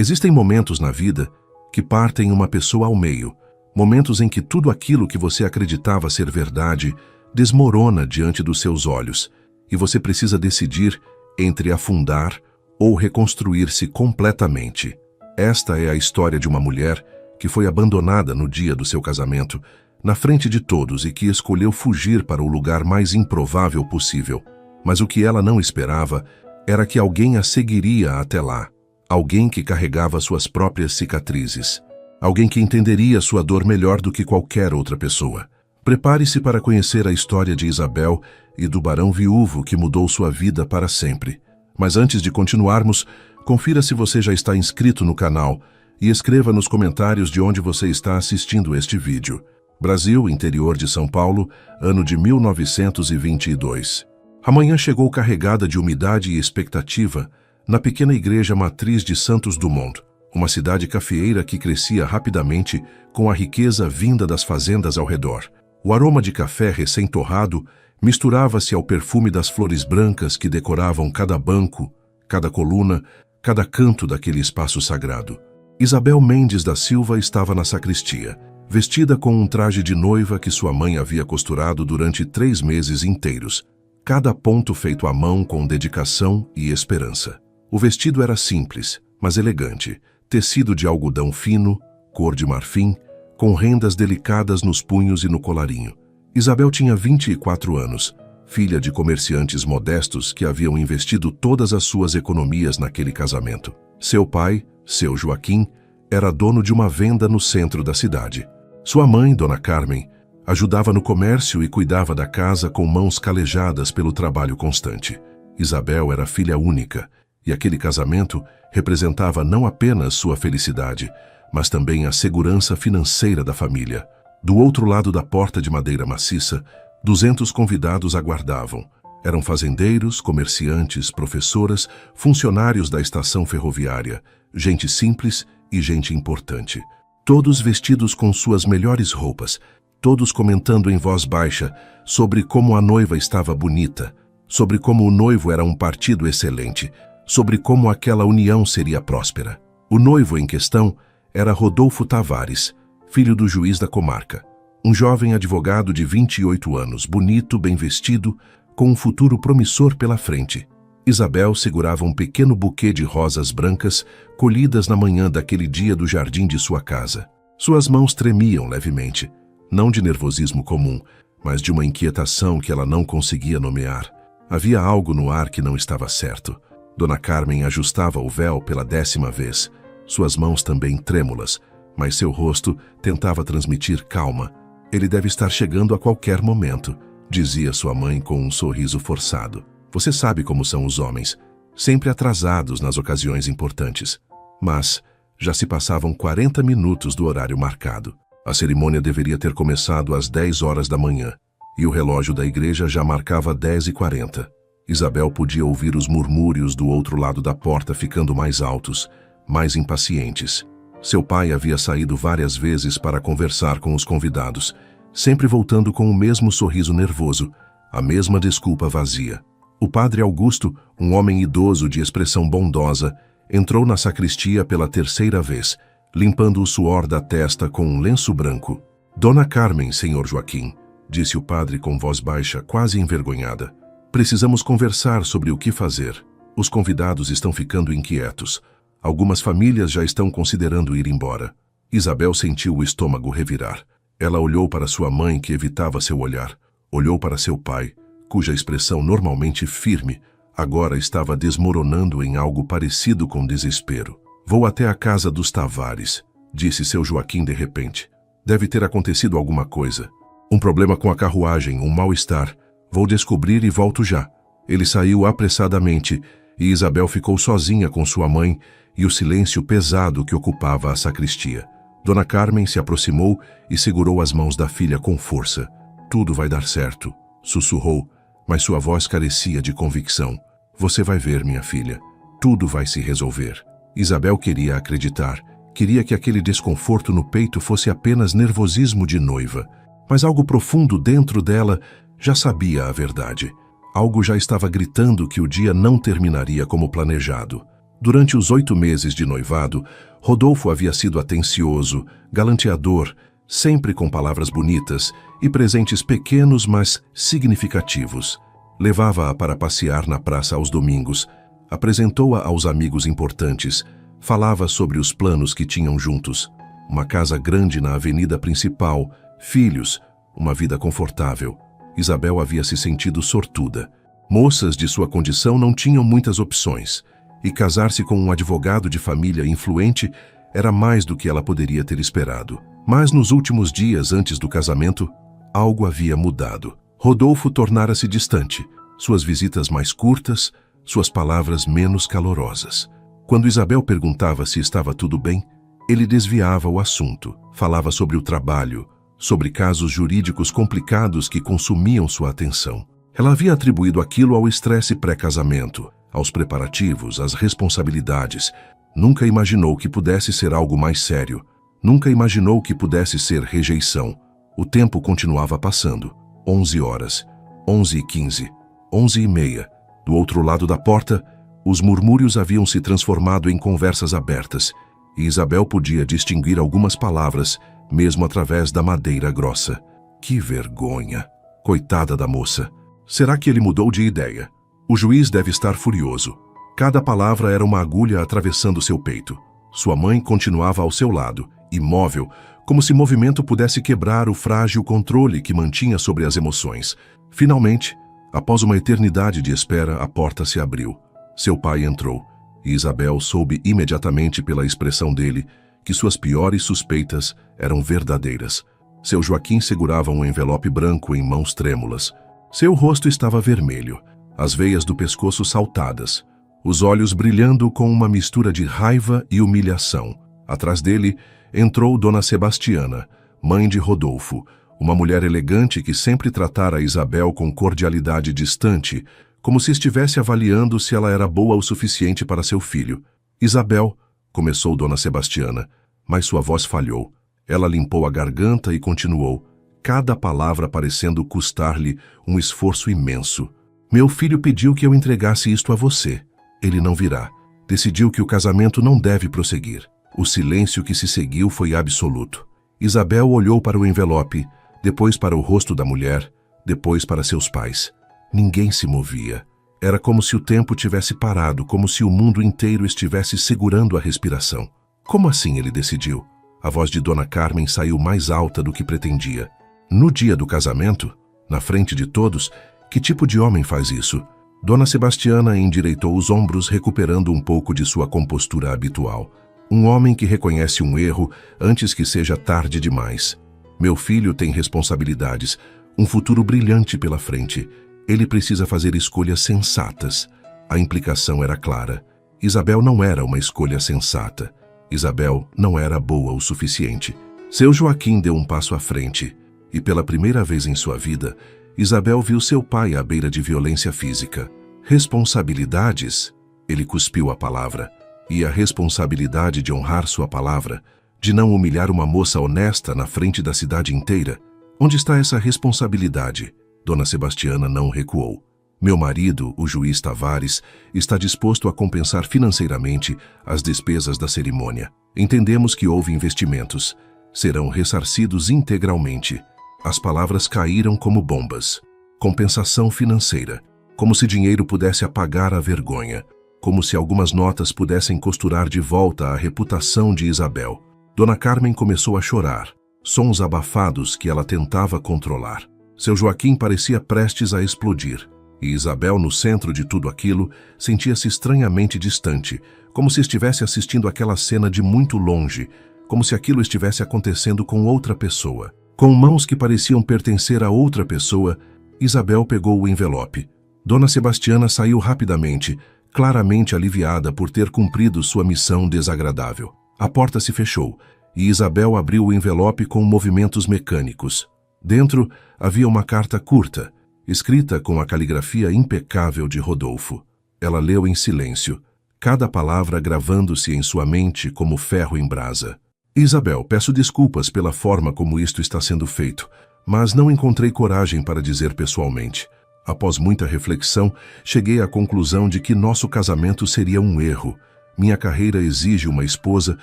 Existem momentos na vida que partem uma pessoa ao meio, momentos em que tudo aquilo que você acreditava ser verdade desmorona diante dos seus olhos e você precisa decidir entre afundar ou reconstruir-se completamente. Esta é a história de uma mulher que foi abandonada no dia do seu casamento, na frente de todos, e que escolheu fugir para o lugar mais improvável possível. Mas o que ela não esperava era que alguém a seguiria até lá. Alguém que carregava suas próprias cicatrizes. Alguém que entenderia sua dor melhor do que qualquer outra pessoa. Prepare-se para conhecer a história de Isabel e do barão viúvo que mudou sua vida para sempre. Mas antes de continuarmos, confira se você já está inscrito no canal e escreva nos comentários de onde você está assistindo este vídeo. Brasil, interior de São Paulo, ano de 1922. A manhã chegou carregada de umidade e expectativa na pequena igreja matriz de Santos Dumont, uma cidade cafeeira que crescia rapidamente com a riqueza vinda das fazendas ao redor. O aroma de café recém-torrado misturava-se ao perfume das flores brancas que decoravam cada banco, cada coluna, cada canto daquele espaço sagrado. Isabel Mendes da Silva estava na sacristia, vestida com um traje de noiva que sua mãe havia costurado durante 3 meses inteiros, cada ponto feito à mão com dedicação e esperança. O vestido era simples, mas elegante, tecido de algodão fino, cor de marfim, com rendas delicadas nos punhos e no colarinho. Isabel tinha 24 anos, filha de comerciantes modestos que haviam investido todas as suas economias naquele casamento. Seu pai, seu Joaquim, era dono de uma venda no centro da cidade. Sua mãe, Dona Carmen, ajudava no comércio e cuidava da casa com mãos calejadas pelo trabalho constante. Isabel era filha única, e aquele casamento representava não apenas sua felicidade, mas também a segurança financeira da família. Do outro lado da porta de madeira maciça, 200 convidados aguardavam. Eram fazendeiros, comerciantes, professoras, funcionários da estação ferroviária, gente simples e gente importante. Todos vestidos com suas melhores roupas, todos comentando em voz baixa sobre como a noiva estava bonita, sobre como o noivo era um partido excelente, sobre como aquela união seria próspera. O noivo em questão era Rodolfo Tavares, filho do juiz da comarca. Um jovem advogado de 28 anos, bonito, bem vestido, com um futuro promissor pela frente. Isabel segurava um pequeno buquê de rosas brancas, colhidas na manhã daquele dia do jardim de sua casa. Suas mãos tremiam levemente, não de nervosismo comum, mas de uma inquietação que ela não conseguia nomear. Havia algo no ar que não estava certo. Dona Carmen ajustava o véu pela 10ª vez, suas mãos também trêmulas, mas seu rosto tentava transmitir calma. Ele deve estar chegando a qualquer momento, dizia sua mãe com um sorriso forçado. Você sabe como são os homens, sempre atrasados nas ocasiões importantes. Mas já se passavam 40 minutos do horário marcado. A cerimônia deveria ter começado às 10 horas da manhã, e o relógio da igreja já marcava 10h40. Isabel podia ouvir os murmúrios do outro lado da porta ficando mais altos, mais impacientes. Seu pai havia saído várias vezes para conversar com os convidados, sempre voltando com o mesmo sorriso nervoso, a mesma desculpa vazia. O padre Augusto, um homem idoso de expressão bondosa, entrou na sacristia pela 3ª vez, limpando o suor da testa com um lenço branco. Dona Carmen, senhor Joaquim, disse o padre com voz baixa, quase envergonhada. Precisamos conversar sobre o que fazer. Os convidados estão ficando inquietos. Algumas famílias já estão considerando ir embora. Isabel sentiu o estômago revirar. Ela olhou para sua mãe, que evitava seu olhar. Olhou para seu pai, cuja expressão normalmente firme, agora estava desmoronando em algo parecido com desespero. Vou até a casa dos Tavares, disse seu Joaquim de repente. Deve ter acontecido alguma coisa. Um problema com a carruagem, um mal-estar. Vou descobrir e volto já. Ele saiu apressadamente e Isabel ficou sozinha com sua mãe e o silêncio pesado que ocupava a sacristia. Dona Carmen se aproximou e segurou as mãos da filha com força. Tudo vai dar certo, sussurrou, mas sua voz carecia de convicção. Você vai ver, minha filha. Tudo vai se resolver. Isabel queria acreditar, queria que aquele desconforto no peito fosse apenas nervosismo de noiva, mas algo profundo dentro dela já sabia a verdade. Algo já estava gritando que o dia não terminaria como planejado. Durante os 8 meses de noivado, Rodolfo havia sido atencioso, galanteador, sempre com palavras bonitas e presentes pequenos, mas significativos. Levava-a para passear na praça aos domingos, apresentou-a aos amigos importantes, falava sobre os planos que tinham juntos. Uma casa grande na avenida principal, filhos, uma vida confortável. Isabel havia se sentido sortuda. Moças de sua condição não tinham muitas opções, e casar-se com um advogado de família influente era mais do que ela poderia ter esperado. Mas nos últimos dias antes do casamento, algo havia mudado. Rodolfo tornara-se distante, suas visitas mais curtas, suas palavras menos calorosas. Quando Isabel perguntava se estava tudo bem, ele desviava o assunto, falava sobre o trabalho, sobre casos jurídicos complicados que consumiam sua atenção. Ela havia atribuído aquilo ao estresse pré-casamento, aos preparativos, às responsabilidades. Nunca imaginou que pudesse ser algo mais sério. Nunca imaginou que pudesse ser rejeição. O tempo continuava passando. 11 horas, 11h15, 11h30. Do outro lado da porta, os murmúrios haviam se transformado em conversas abertas, e Isabel podia distinguir algumas palavras, mesmo através da madeira grossa. Que vergonha! Coitada da moça! Será que ele mudou de ideia? O juiz deve estar furioso. Cada palavra era uma agulha atravessando seu peito. Sua mãe continuava ao seu lado, imóvel, como se movimento pudesse quebrar o frágil controle que mantinha sobre as emoções. Finalmente, após uma eternidade de espera, a porta se abriu. Seu pai entrou, e Isabel soube imediatamente pela expressão dele que suas piores suspeitas eram verdadeiras. Seu Joaquim segurava um envelope branco em mãos trêmulas. Seu rosto estava vermelho, as veias do pescoço saltadas, os olhos brilhando com uma mistura de raiva e humilhação. Atrás dele entrou Dona Sebastiana, mãe de Rodolfo, uma mulher elegante que sempre tratara Isabel com cordialidade distante, como se estivesse avaliando se ela era boa o suficiente para seu filho. Isabel, começou Dona Sebastiana, mas sua voz falhou. Ela limpou a garganta e continuou, cada palavra parecendo custar-lhe um esforço imenso. Meu filho pediu que eu entregasse isto a você. Ele não virá. Decidiu que o casamento não deve prosseguir. O silêncio que se seguiu foi absoluto. Isabel olhou para o envelope, depois para o rosto da mulher, depois para seus pais. Ninguém se movia. Era como se o tempo tivesse parado, como se o mundo inteiro estivesse segurando a respiração. Como assim ele decidiu? A voz de Dona Carmen saiu mais alta do que pretendia. No dia do casamento, na frente de todos, que tipo de homem faz isso? Dona Sebastiana endireitou os ombros, recuperando um pouco de sua compostura habitual. Um homem que reconhece um erro antes que seja tarde demais. Meu filho tem responsabilidades, um futuro brilhante pela frente. Ele precisa fazer escolhas sensatas. A implicação era clara. Isabel não era uma escolha sensata. Isabel não era boa o suficiente. Seu Joaquim deu um passo à frente. E pela primeira vez em sua vida, Isabel viu seu pai à beira de violência física. Responsabilidades? Ele cuspiu a palavra. E a responsabilidade de honrar sua palavra, de não humilhar uma moça honesta na frente da cidade inteira. Onde está essa responsabilidade? Dona Sebastiana não recuou. Meu marido, o juiz Tavares, está disposto a compensar financeiramente as despesas da cerimônia. Entendemos que houve investimentos. Serão ressarcidos integralmente. As palavras caíram como bombas. Compensação financeira. Como se dinheiro pudesse apagar a vergonha. Como se algumas notas pudessem costurar de volta a reputação de Isabel. Dona Carmen começou a chorar. Sons abafados que ela tentava controlar. Seu Joaquim parecia prestes a explodir. E Isabel, no centro de tudo aquilo, sentia-se estranhamente distante, como se estivesse assistindo aquela cena de muito longe, como se aquilo estivesse acontecendo com outra pessoa. Com mãos que pareciam pertencer a outra pessoa, Isabel pegou o envelope. Dona Sebastiana saiu rapidamente, claramente aliviada por ter cumprido sua missão desagradável. A porta se fechou, e Isabel abriu o envelope com movimentos mecânicos. Dentro havia uma carta curta, escrita com a caligrafia impecável de Rodolfo. Ela leu em silêncio, cada palavra gravando-se em sua mente como ferro em brasa. Isabel, peço desculpas pela forma como isto está sendo feito, mas não encontrei coragem para dizer pessoalmente. Após muita reflexão, cheguei à conclusão de que nosso casamento seria um erro. Minha carreira exige uma esposa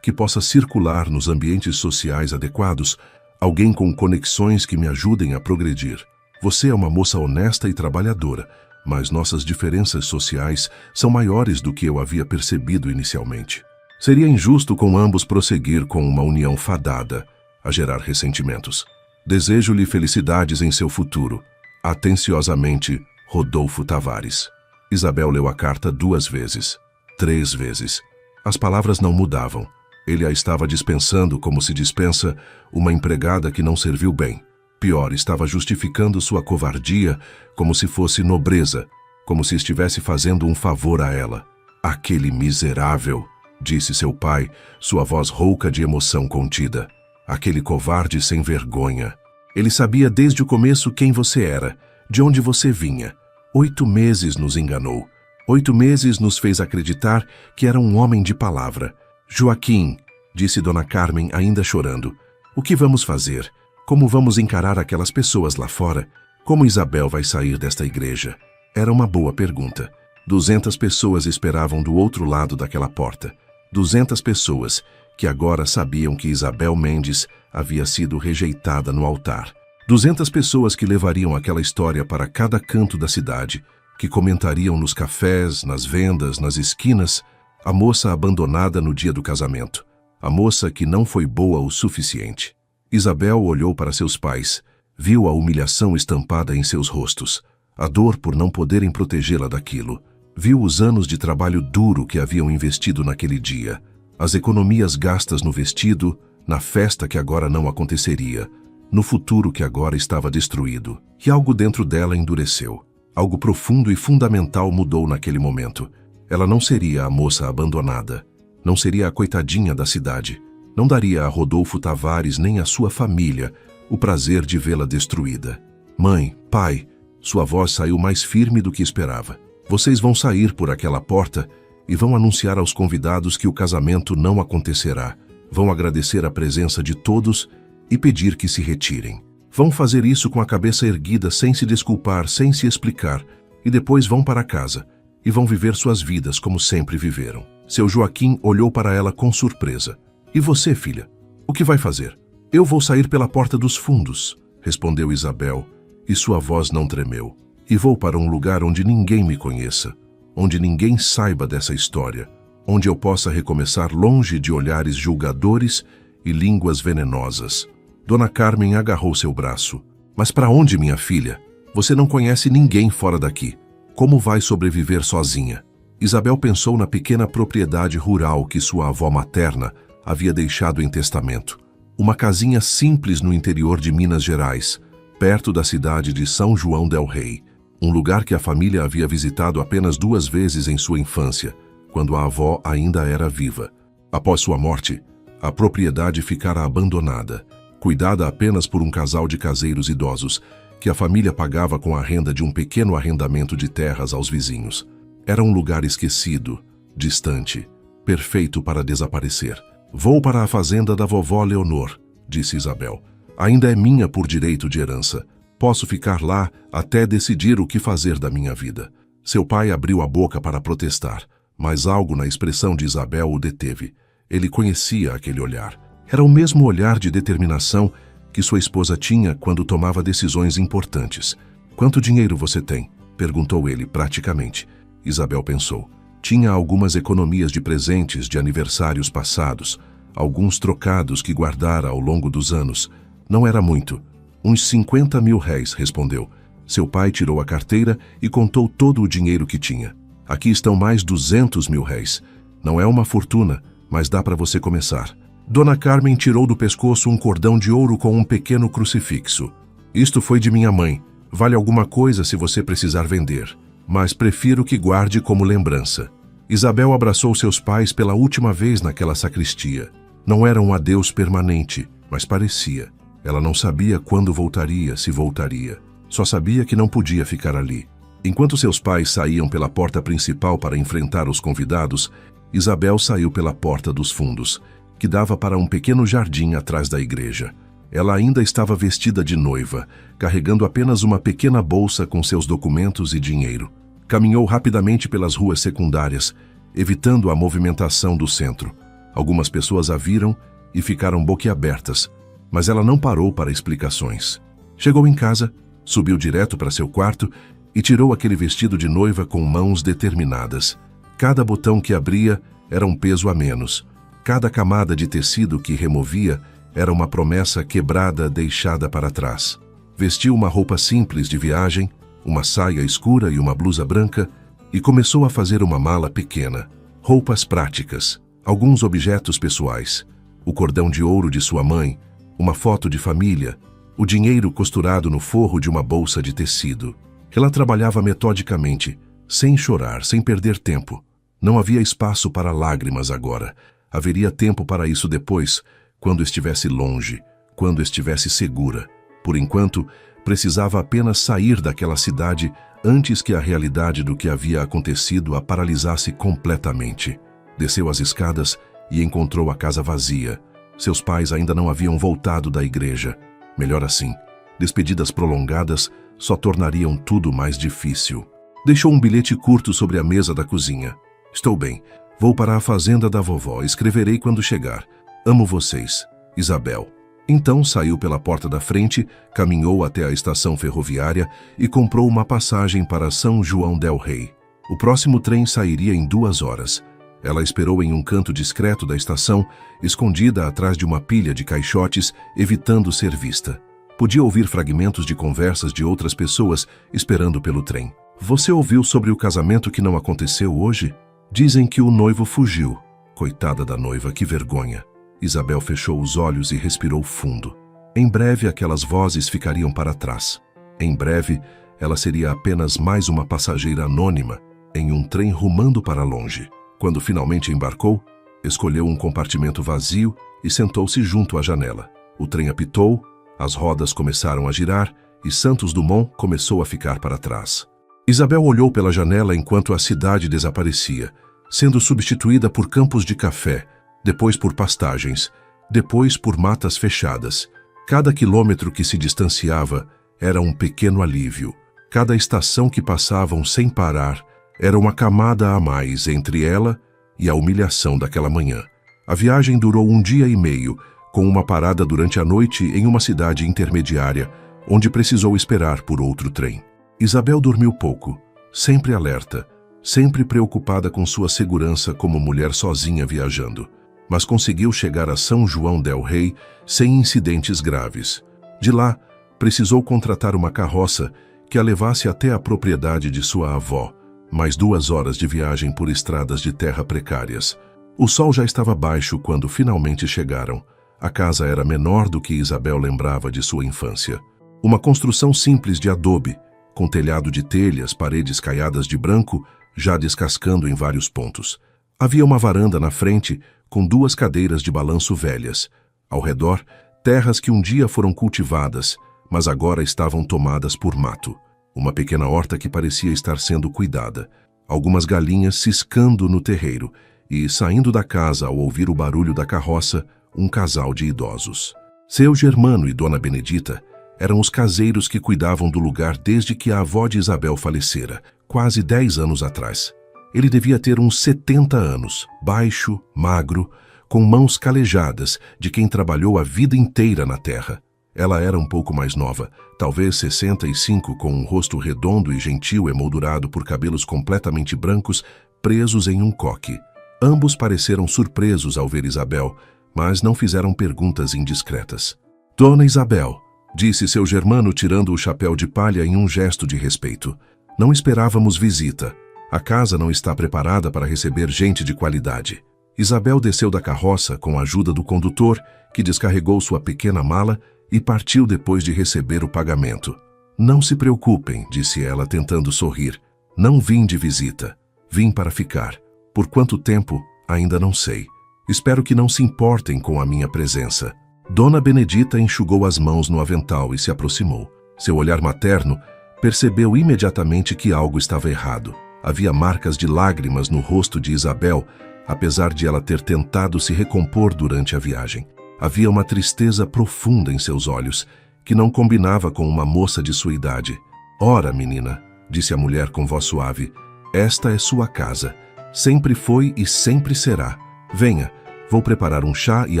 que possa circular nos ambientes sociais adequados, alguém com conexões que me ajudem a progredir. Você é uma moça honesta e trabalhadora, mas nossas diferenças sociais são maiores do que eu havia percebido inicialmente. Seria injusto com ambos prosseguir com uma união fadada a gerar ressentimentos. Desejo-lhe felicidades em seu futuro. Atenciosamente, Rodolfo Tavares. Isabel leu a carta 2 vezes, 3 vezes. As palavras não mudavam. Ele a estava dispensando como se dispensa uma empregada que não serviu bem. Pior, estava justificando sua covardia como se fosse nobreza, como se estivesse fazendo um favor a ela. Aquele miserável, disse seu pai, sua voz rouca de emoção contida. Aquele covarde sem vergonha. Ele sabia desde o começo quem você era, de onde você vinha. 8 meses nos enganou. 8 meses nos fez acreditar que era um homem de palavra. Joaquim, disse Dona Carmen ainda chorando, o que vamos fazer? Como vamos encarar aquelas pessoas lá fora? Como Isabel vai sair desta igreja? Era uma boa pergunta. 200 pessoas esperavam do outro lado daquela porta. 200 pessoas que agora sabiam que Isabel Mendes havia sido rejeitada no altar. 200 pessoas que levariam aquela história para cada canto da cidade, que comentariam nos cafés, nas vendas, nas esquinas, a moça abandonada no dia do casamento, a moça que não foi boa o suficiente. Isabel olhou para seus pais, viu a humilhação estampada em seus rostos, a dor por não poderem protegê-la daquilo, viu os anos de trabalho duro que haviam investido naquele dia, as economias gastas no vestido, na festa que agora não aconteceria, no futuro que agora estava destruído. E algo dentro dela endureceu. Algo profundo e fundamental mudou naquele momento. Ela não seria a moça abandonada. Não seria a coitadinha da cidade. Não daria a Rodolfo Tavares nem a sua família o prazer de vê-la destruída. Mãe, pai, sua voz saiu mais firme do que esperava. Vocês vão sair por aquela porta e vão anunciar aos convidados que o casamento não acontecerá. Vão agradecer a presença de todos e pedir que se retirem. Vão fazer isso com a cabeça erguida, sem se desculpar, sem se explicar, e depois vão para casa e vão viver suas vidas como sempre viveram. Seu Joaquim olhou para ela com surpresa. E você, filha? O que vai fazer? Eu vou sair pela porta dos fundos, respondeu Isabel, e sua voz não tremeu. E vou para um lugar onde ninguém me conheça, onde ninguém saiba dessa história, onde eu possa recomeçar longe de olhares julgadores e línguas venenosas. Dona Carmen agarrou seu braço. Mas para onde, minha filha? Você não conhece ninguém fora daqui. Como vai sobreviver sozinha? Isabel pensou na pequena propriedade rural que sua avó materna havia deixado em testamento. Uma casinha simples no interior de Minas Gerais, perto da cidade de São João del Rei, um lugar que a família havia visitado apenas 2 vezes em sua infância, quando a avó ainda era viva. Após sua morte, a propriedade ficara abandonada, cuidada apenas por um casal de caseiros idosos, que a família pagava com a renda de um pequeno arrendamento de terras aos vizinhos. Era um lugar esquecido, distante, perfeito para desaparecer. Vou para a fazenda da vovó Leonor, disse Isabel. Ainda é minha por direito de herança. Posso ficar lá até decidir o que fazer da minha vida. Seu pai abriu a boca para protestar, mas algo na expressão de Isabel o deteve. Ele conhecia aquele olhar. Era o mesmo olhar de determinação que sua esposa tinha quando tomava decisões importantes. Quanto dinheiro você tem? Perguntou ele praticamente. Isabel pensou. Tinha algumas economias de presentes de aniversários passados, alguns trocados que guardara ao longo dos anos. Não era muito. Uns 50 mil réis, respondeu. Seu pai tirou a carteira e contou todo o dinheiro que tinha. Aqui estão mais 200 mil réis. Não é uma fortuna, mas dá para você começar. Dona Carmen tirou do pescoço um cordão de ouro com um pequeno crucifixo. Isto foi de minha mãe. Vale alguma coisa se você precisar vender, mas prefiro que guarde como lembrança. Isabel abraçou seus pais pela última vez naquela sacristia. Não era um adeus permanente, mas parecia. Ela não sabia quando voltaria, se voltaria. Só sabia que não podia ficar ali. Enquanto seus pais saíam pela porta principal para enfrentar os convidados, Isabel saiu pela porta dos fundos, que dava para um pequeno jardim atrás da igreja. Ela ainda estava vestida de noiva, carregando apenas uma pequena bolsa com seus documentos e dinheiro. Caminhou rapidamente pelas ruas secundárias evitando a movimentação do centro. Algumas pessoas a viram e ficaram boquiabertas, mas ela não parou para explicações. Chegou em casa, subiu direto para seu quarto e tirou aquele vestido de noiva com mãos determinadas. Cada botão que abria era um peso a menos. Cada camada de tecido que removia era uma promessa quebrada deixada para trás. Vestiu uma roupa simples de viagem, uma saia escura e uma blusa branca, e começou a fazer uma mala pequena. Roupas práticas, alguns objetos pessoais, o cordão de ouro de sua mãe, uma foto de família, o dinheiro costurado no forro de uma bolsa de tecido. Ela trabalhava metodicamente, sem chorar, sem perder tempo. Não havia espaço para lágrimas agora. Haveria tempo para isso depois, quando estivesse longe, quando estivesse segura. Por enquanto, precisava apenas sair daquela cidade antes que a realidade do que havia acontecido a paralisasse completamente. Desceu as escadas e encontrou a casa vazia. Seus pais ainda não haviam voltado da igreja. Melhor assim. Despedidas prolongadas só tornariam tudo mais difícil. Deixou um bilhete curto sobre a mesa da cozinha. Estou bem. Vou para a fazenda da vovó. Escreverei quando chegar. Amo vocês. Isabel. Então saiu pela porta da frente, caminhou até a estação ferroviária e comprou uma passagem para São João del Rei. O próximo trem sairia em 2 horas. Ela esperou em um canto discreto da estação, escondida atrás de uma pilha de caixotes, evitando ser vista. Podia ouvir fragmentos de conversas de outras pessoas esperando pelo trem. Você ouviu sobre o casamento que não aconteceu hoje? Dizem que o noivo fugiu. Coitada da noiva, que vergonha. Isabel fechou os olhos e respirou fundo. Em breve aquelas vozes ficariam para trás. Em breve ela seria apenas mais uma passageira anônima em um trem rumando para longe. Quando finalmente embarcou, escolheu um compartimento vazio e sentou-se junto à janela. O trem apitou, as rodas começaram a girar e Santos Dumont começou a ficar para trás. Isabel olhou pela janela enquanto a cidade desaparecia, sendo substituída por campos de café, depois por pastagens, depois por matas fechadas. Cada quilômetro que se distanciava era um pequeno alívio. Cada estação que passavam sem parar era uma camada a mais entre ela e a humilhação daquela manhã. A viagem durou 1 dia e meio, com uma parada durante a noite em uma cidade intermediária, onde precisou esperar por outro trem. Isabel dormiu pouco, sempre alerta, sempre preocupada com sua segurança como mulher sozinha viajando. Mas conseguiu chegar a São João del Rei sem incidentes graves. De lá, precisou contratar uma carroça que a levasse até a propriedade de sua avó, mais 2 horas de viagem por estradas de terra precárias. O sol já estava baixo quando finalmente chegaram. A casa era menor do que Isabel lembrava de sua infância. Uma construção simples de adobe, com telhado de telhas, paredes caiadas de branco, já descascando em vários pontos. Havia uma varanda na frente, com 2 cadeiras de balanço velhas. Ao redor, terras que um dia foram cultivadas, mas agora estavam tomadas por mato. Uma pequena horta que parecia estar sendo cuidada. Algumas galinhas ciscando no terreiro e, saindo da casa ao ouvir o barulho da carroça, um casal de idosos. Seu Germano e Dona Benedita eram os caseiros que cuidavam do lugar desde que a avó de Isabel falecera, quase 10 anos atrás. Ele devia ter uns 70 anos, baixo, magro, com mãos calejadas, de quem trabalhou a vida inteira na terra. Ela era um pouco mais nova, talvez 65, com um rosto redondo e gentil emoldurado por cabelos completamente brancos, presos em um coque. Ambos pareceram surpresos ao ver Isabel, mas não fizeram perguntas indiscretas. Dona Isabel, disse seu Germano tirando o chapéu de palha em um gesto de respeito. Não esperávamos visita. A casa não está preparada para receber gente de qualidade. Isabel desceu da carroça com a ajuda do condutor, que descarregou sua pequena mala e partiu depois de receber o pagamento. Não se preocupem, disse ela tentando sorrir. Não vim de visita. Vim para ficar. Por quanto tempo, ainda não sei. Espero que não se importem com a minha presença. Dona Benedita enxugou as mãos no avental e se aproximou. Seu olhar materno percebeu imediatamente que algo estava errado. Havia marcas de lágrimas no rosto de Isabel, apesar de ela ter tentado se recompor durante a viagem. Havia uma tristeza profunda em seus olhos, que não combinava com uma moça de sua idade. Ora, menina, disse a mulher com voz suave, esta é sua casa. Sempre foi e sempre será. Venha, vou preparar um chá e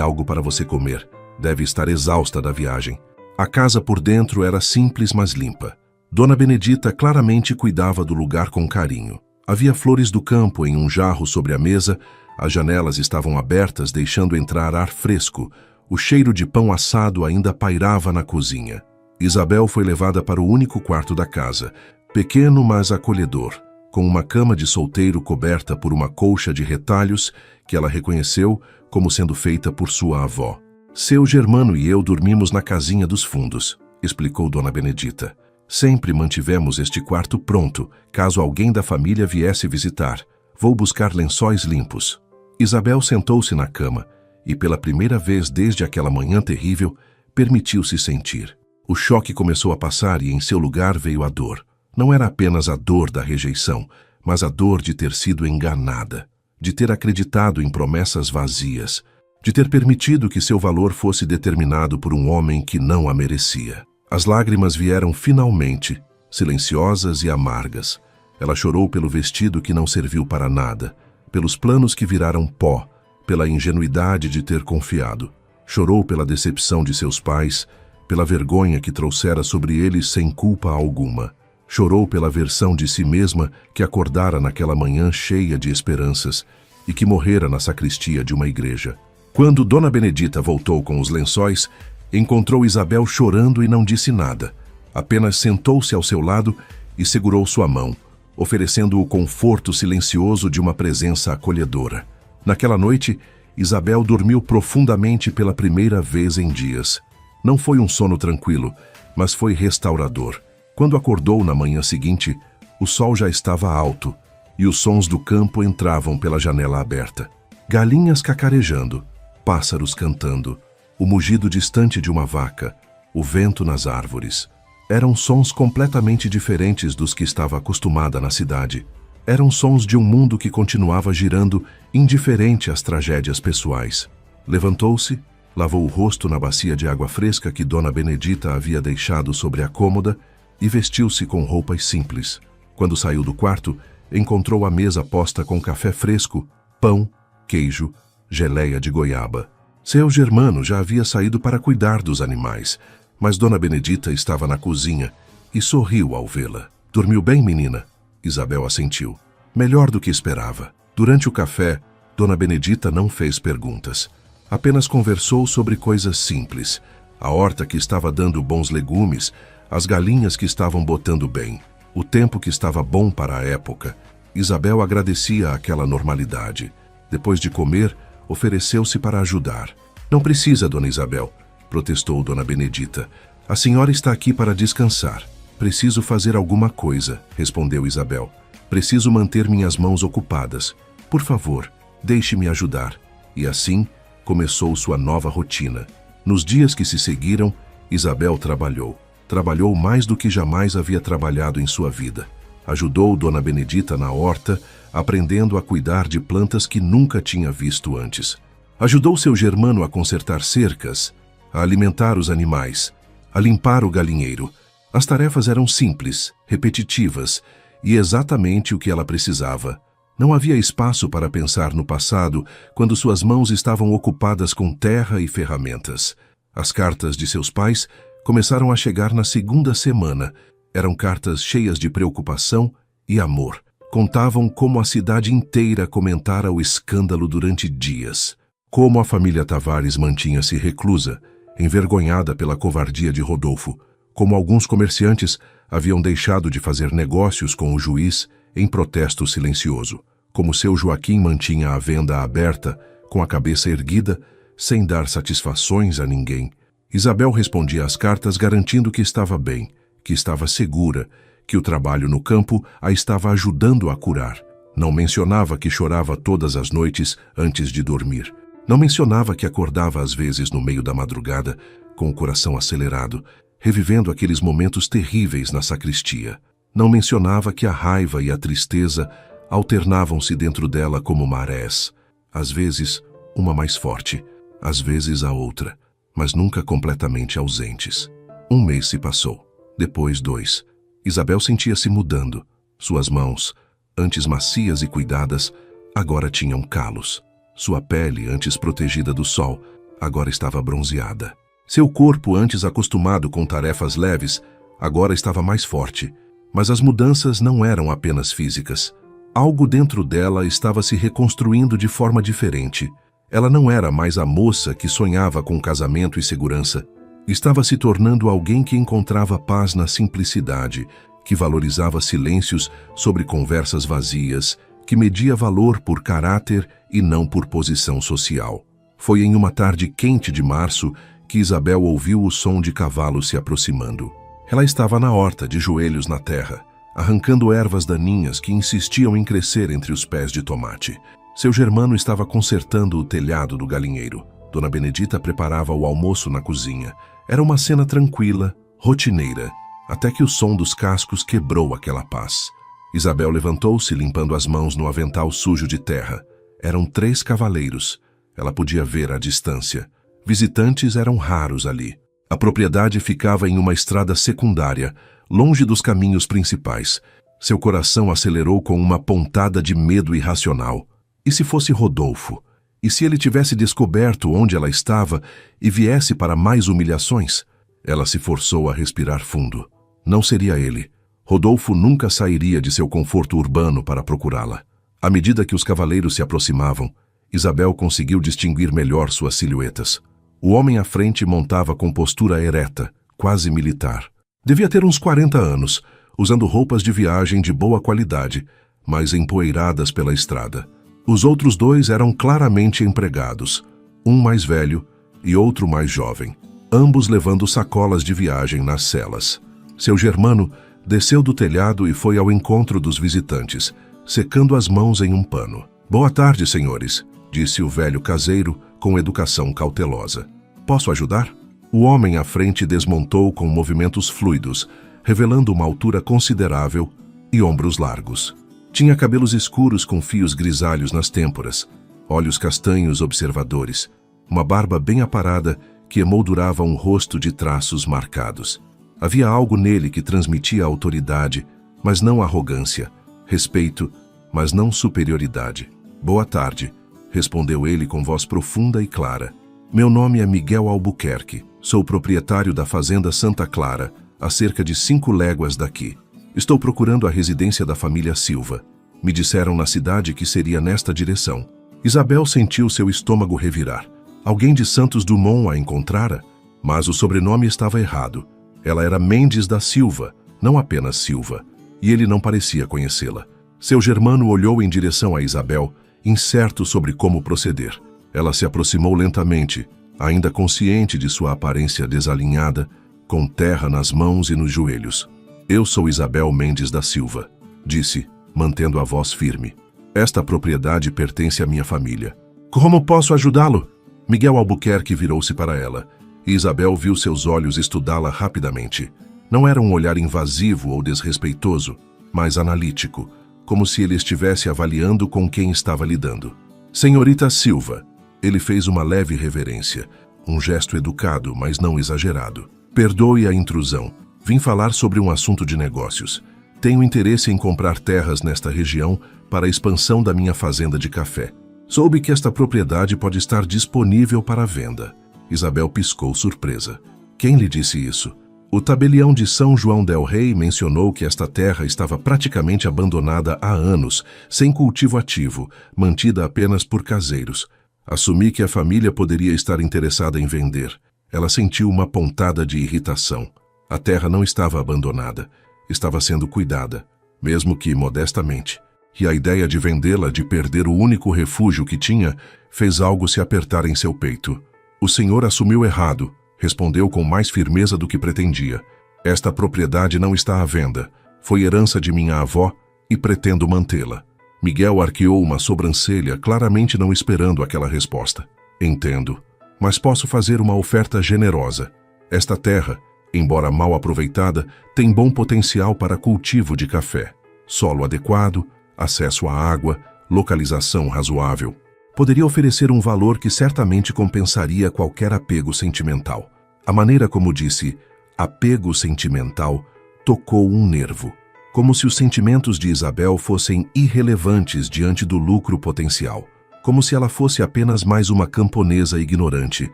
algo para você comer. Deve estar exausta da viagem. A casa por dentro era simples, mas limpa. Dona Benedita claramente cuidava do lugar com carinho. Havia flores do campo em um jarro sobre a mesa, as janelas estavam abertas, deixando entrar ar fresco. O cheiro de pão assado ainda pairava na cozinha. Isabel foi levada para o único quarto da casa, pequeno mas acolhedor, com uma cama de solteiro coberta por uma colcha de retalhos que ela reconheceu como sendo feita por sua avó. Seu Germano e eu dormimos na casinha dos fundos, explicou Dona Benedita. Sempre mantivemos este quarto pronto, caso alguém da família viesse visitar. Vou buscar lençóis limpos. Isabel sentou-se na cama e, pela primeira vez desde aquela manhã terrível, permitiu-se sentir. O choque começou a passar e em seu lugar veio a dor. Não era apenas a dor da rejeição, mas a dor de ter sido enganada, de ter acreditado em promessas vazias, de ter permitido que seu valor fosse determinado por um homem que não a merecia. As lágrimas vieram finalmente, silenciosas e amargas. Ela chorou pelo vestido que não serviu para nada, pelos planos que viraram pó, pela ingenuidade de ter confiado. Chorou pela decepção de seus pais, pela vergonha que trouxera sobre eles sem culpa alguma. Chorou pela versão de si mesma que acordara naquela manhã cheia de esperanças e que morrera na sacristia de uma igreja. Quando Dona Benedita voltou com os lençóis, encontrou Isabel chorando e não disse nada. Apenas sentou-se ao seu lado e segurou sua mão, oferecendo o conforto silencioso de uma presença acolhedora. Naquela noite, Isabel dormiu profundamente pela primeira vez em dias. Não foi um sono tranquilo, mas foi restaurador. Quando acordou na manhã seguinte, o sol já estava alto e os sons do campo entravam pela janela aberta. Galinhas cacarejando, pássaros cantando, o mugido distante de uma vaca, o vento nas árvores. Eram sons completamente diferentes dos que estava acostumada na cidade. Eram sons de um mundo que continuava girando indiferente às tragédias pessoais. Levantou-se, lavou o rosto na bacia de água fresca que Dona Benedita havia deixado sobre a cômoda e vestiu-se com roupas simples. Quando saiu do quarto, encontrou a mesa posta com café fresco, pão, queijo, geleia de goiaba. Seu Germano já havia saído para cuidar dos animais, mas Dona Benedita estava na cozinha e sorriu ao vê-la. "Dormiu bem, menina?" Isabel assentiu. Melhor do que esperava. Durante o café, Dona Benedita não fez perguntas. Apenas conversou sobre coisas simples. A horta que estava dando bons legumes, as galinhas que estavam botando bem, o tempo que estava bom para a época. Isabel agradecia aquela normalidade. Depois de comer, ofereceu-se para ajudar. "Não precisa, Dona Isabel", protestou Dona Benedita. "A senhora está aqui para descansar." "Preciso fazer alguma coisa", respondeu Isabel. "Preciso manter minhas mãos ocupadas. Por favor, deixe-me ajudar." E assim começou sua nova rotina. Nos dias que se seguiram, Isabel trabalhou. Trabalhou mais do que jamais havia trabalhado em sua vida. Ajudou Dona Benedita na horta, aprendendo a cuidar de plantas que nunca tinha visto antes. Ajudou seu Germano a consertar cercas, a alimentar os animais, a limpar o galinheiro. As tarefas eram simples, repetitivas e exatamente o que ela precisava. Não havia espaço para pensar no passado quando suas mãos estavam ocupadas com terra e ferramentas. As cartas de seus pais começaram a chegar na segunda semana. Eram cartas cheias de preocupação e amor. Contavam como a cidade inteira comentara o escândalo durante dias. Como a família Tavares mantinha-se reclusa, envergonhada pela covardia de Rodolfo. Como alguns comerciantes haviam deixado de fazer negócios com o juiz em protesto silencioso. Como seu Joaquim mantinha a venda aberta, com a cabeça erguida, sem dar satisfações a ninguém. Isabel respondia às cartas garantindo que estava bem, que estava segura, que o trabalho no campo a estava ajudando a curar. Não mencionava que chorava todas as noites antes de dormir. Não mencionava que acordava às vezes no meio da madrugada, com o coração acelerado, revivendo aqueles momentos terríveis na sacristia. Não mencionava que a raiva e a tristeza alternavam-se dentro dela como marés. Às vezes, uma mais forte, às vezes a outra, mas nunca completamente ausentes. Um mês se passou. Depois 2. Isabel sentia-se mudando. Suas mãos, antes macias e cuidadas, agora tinham calos. Sua pele, antes protegida do sol, agora estava bronzeada. Seu corpo, antes acostumado com tarefas leves, agora estava mais forte. Mas as mudanças não eram apenas físicas. Algo dentro dela estava se reconstruindo de forma diferente. Ela não era mais a moça que sonhava com casamento e segurança. Estava se tornando alguém que encontrava paz na simplicidade, que valorizava silêncios sobre conversas vazias, que media valor por caráter e não por posição social. Foi em uma tarde quente de março que Isabel ouviu o som de cavalos se aproximando. Ela estava na horta, de joelhos na terra, arrancando ervas daninhas que insistiam em crescer entre os pés de tomate. Seu Germano estava consertando o telhado do galinheiro. Dona Benedita preparava o almoço na cozinha. Era uma cena tranquila, rotineira, até que o som dos cascos quebrou aquela paz. Isabel levantou-se, limpando as mãos no avental sujo de terra. Eram 3 cavaleiros. Ela podia ver à distância. Visitantes eram raros ali. A propriedade ficava em uma estrada secundária, longe dos caminhos principais. Seu coração acelerou com uma pontada de medo irracional. E se fosse Rodolfo? E se ele tivesse descoberto onde ela estava e viesse para mais humilhações? Ela se forçou a respirar fundo. Não seria ele. Rodolfo nunca sairia de seu conforto urbano para procurá-la. À medida que os cavaleiros se aproximavam, Isabel conseguiu distinguir melhor suas silhuetas. O homem à frente montava com postura ereta, quase militar. Devia ter uns 40 anos, usando roupas de viagem de boa qualidade, mas empoeiradas pela estrada. Os outros 2 eram claramente empregados, um mais velho e outro mais jovem, ambos levando sacolas de viagem nas celas. Seu Germano desceu do telhado e foi ao encontro dos visitantes, secando as mãos em um pano. "Boa tarde, senhores", disse o velho caseiro com educação cautelosa. "Posso ajudar?" O homem à frente desmontou com movimentos fluidos, revelando uma altura considerável e ombros largos. Tinha cabelos escuros com fios grisalhos nas têmporas, olhos castanhos observadores, uma barba bem aparada que emoldurava um rosto de traços marcados. Havia algo nele que transmitia autoridade, mas não arrogância, respeito, mas não superioridade. "Boa tarde", respondeu ele com voz profunda e clara. "Meu nome é Miguel Albuquerque. Sou proprietário da fazenda Santa Clara, a cerca de 5 léguas daqui. Estou procurando a residência da família Silva. Me disseram na cidade que seria nesta direção." Isabel sentiu seu estômago revirar. Alguém de Santos Dumont a encontrara? Mas o sobrenome estava errado. Ela era Mendes da Silva, não apenas Silva, e ele não parecia conhecê-la. Seu Germano olhou em direção a Isabel, incerto sobre como proceder. Ela se aproximou lentamente, ainda consciente de sua aparência desalinhada, com terra nas mãos e nos joelhos. "Eu sou Isabel Mendes da Silva", disse, mantendo a voz firme. "Esta propriedade pertence à minha família." "Como posso ajudá-lo?" Miguel Albuquerque virou-se para ela, e Isabel viu seus olhos estudá-la rapidamente. Não era um olhar invasivo ou desrespeitoso, mas analítico, como se ele estivesse avaliando com quem estava lidando. "Senhorita Silva", ele fez uma leve reverência, um gesto educado, mas não exagerado. "Perdoe a intrusão. Vim falar sobre um assunto de negócios. Tenho interesse em comprar terras nesta região para a expansão da minha fazenda de café. Soube que esta propriedade pode estar disponível para venda." Isabel piscou surpresa. "Quem lhe disse isso?" "O tabelião de São João del Rei mencionou que esta terra estava praticamente abandonada há anos, sem cultivo ativo, mantida apenas por caseiros. Assumi que a família poderia estar interessada em vender." Ela sentiu uma pontada de irritação. A terra não estava abandonada. Estava sendo cuidada, mesmo que modestamente. E a ideia de vendê-la, de perder o único refúgio que tinha, fez algo se apertar em seu peito. "O senhor assumiu errado", respondeu com mais firmeza do que pretendia. "Esta propriedade não está à venda. Foi herança de minha avó e pretendo mantê-la." Miguel arqueou uma sobrancelha, claramente não esperando aquela resposta. "Entendo, mas posso fazer uma oferta generosa. Esta terra, embora mal aproveitada, tem bom potencial para cultivo de café. Solo adequado, acesso à água, localização razoável. Poderia oferecer um valor que certamente compensaria qualquer apego sentimental." A maneira como disse "apego sentimental" tocou um nervo. como se os sentimentos de Isabel fossem irrelevantes diante do lucro potencial, como se ela fosse apenas mais uma camponesa ignorante,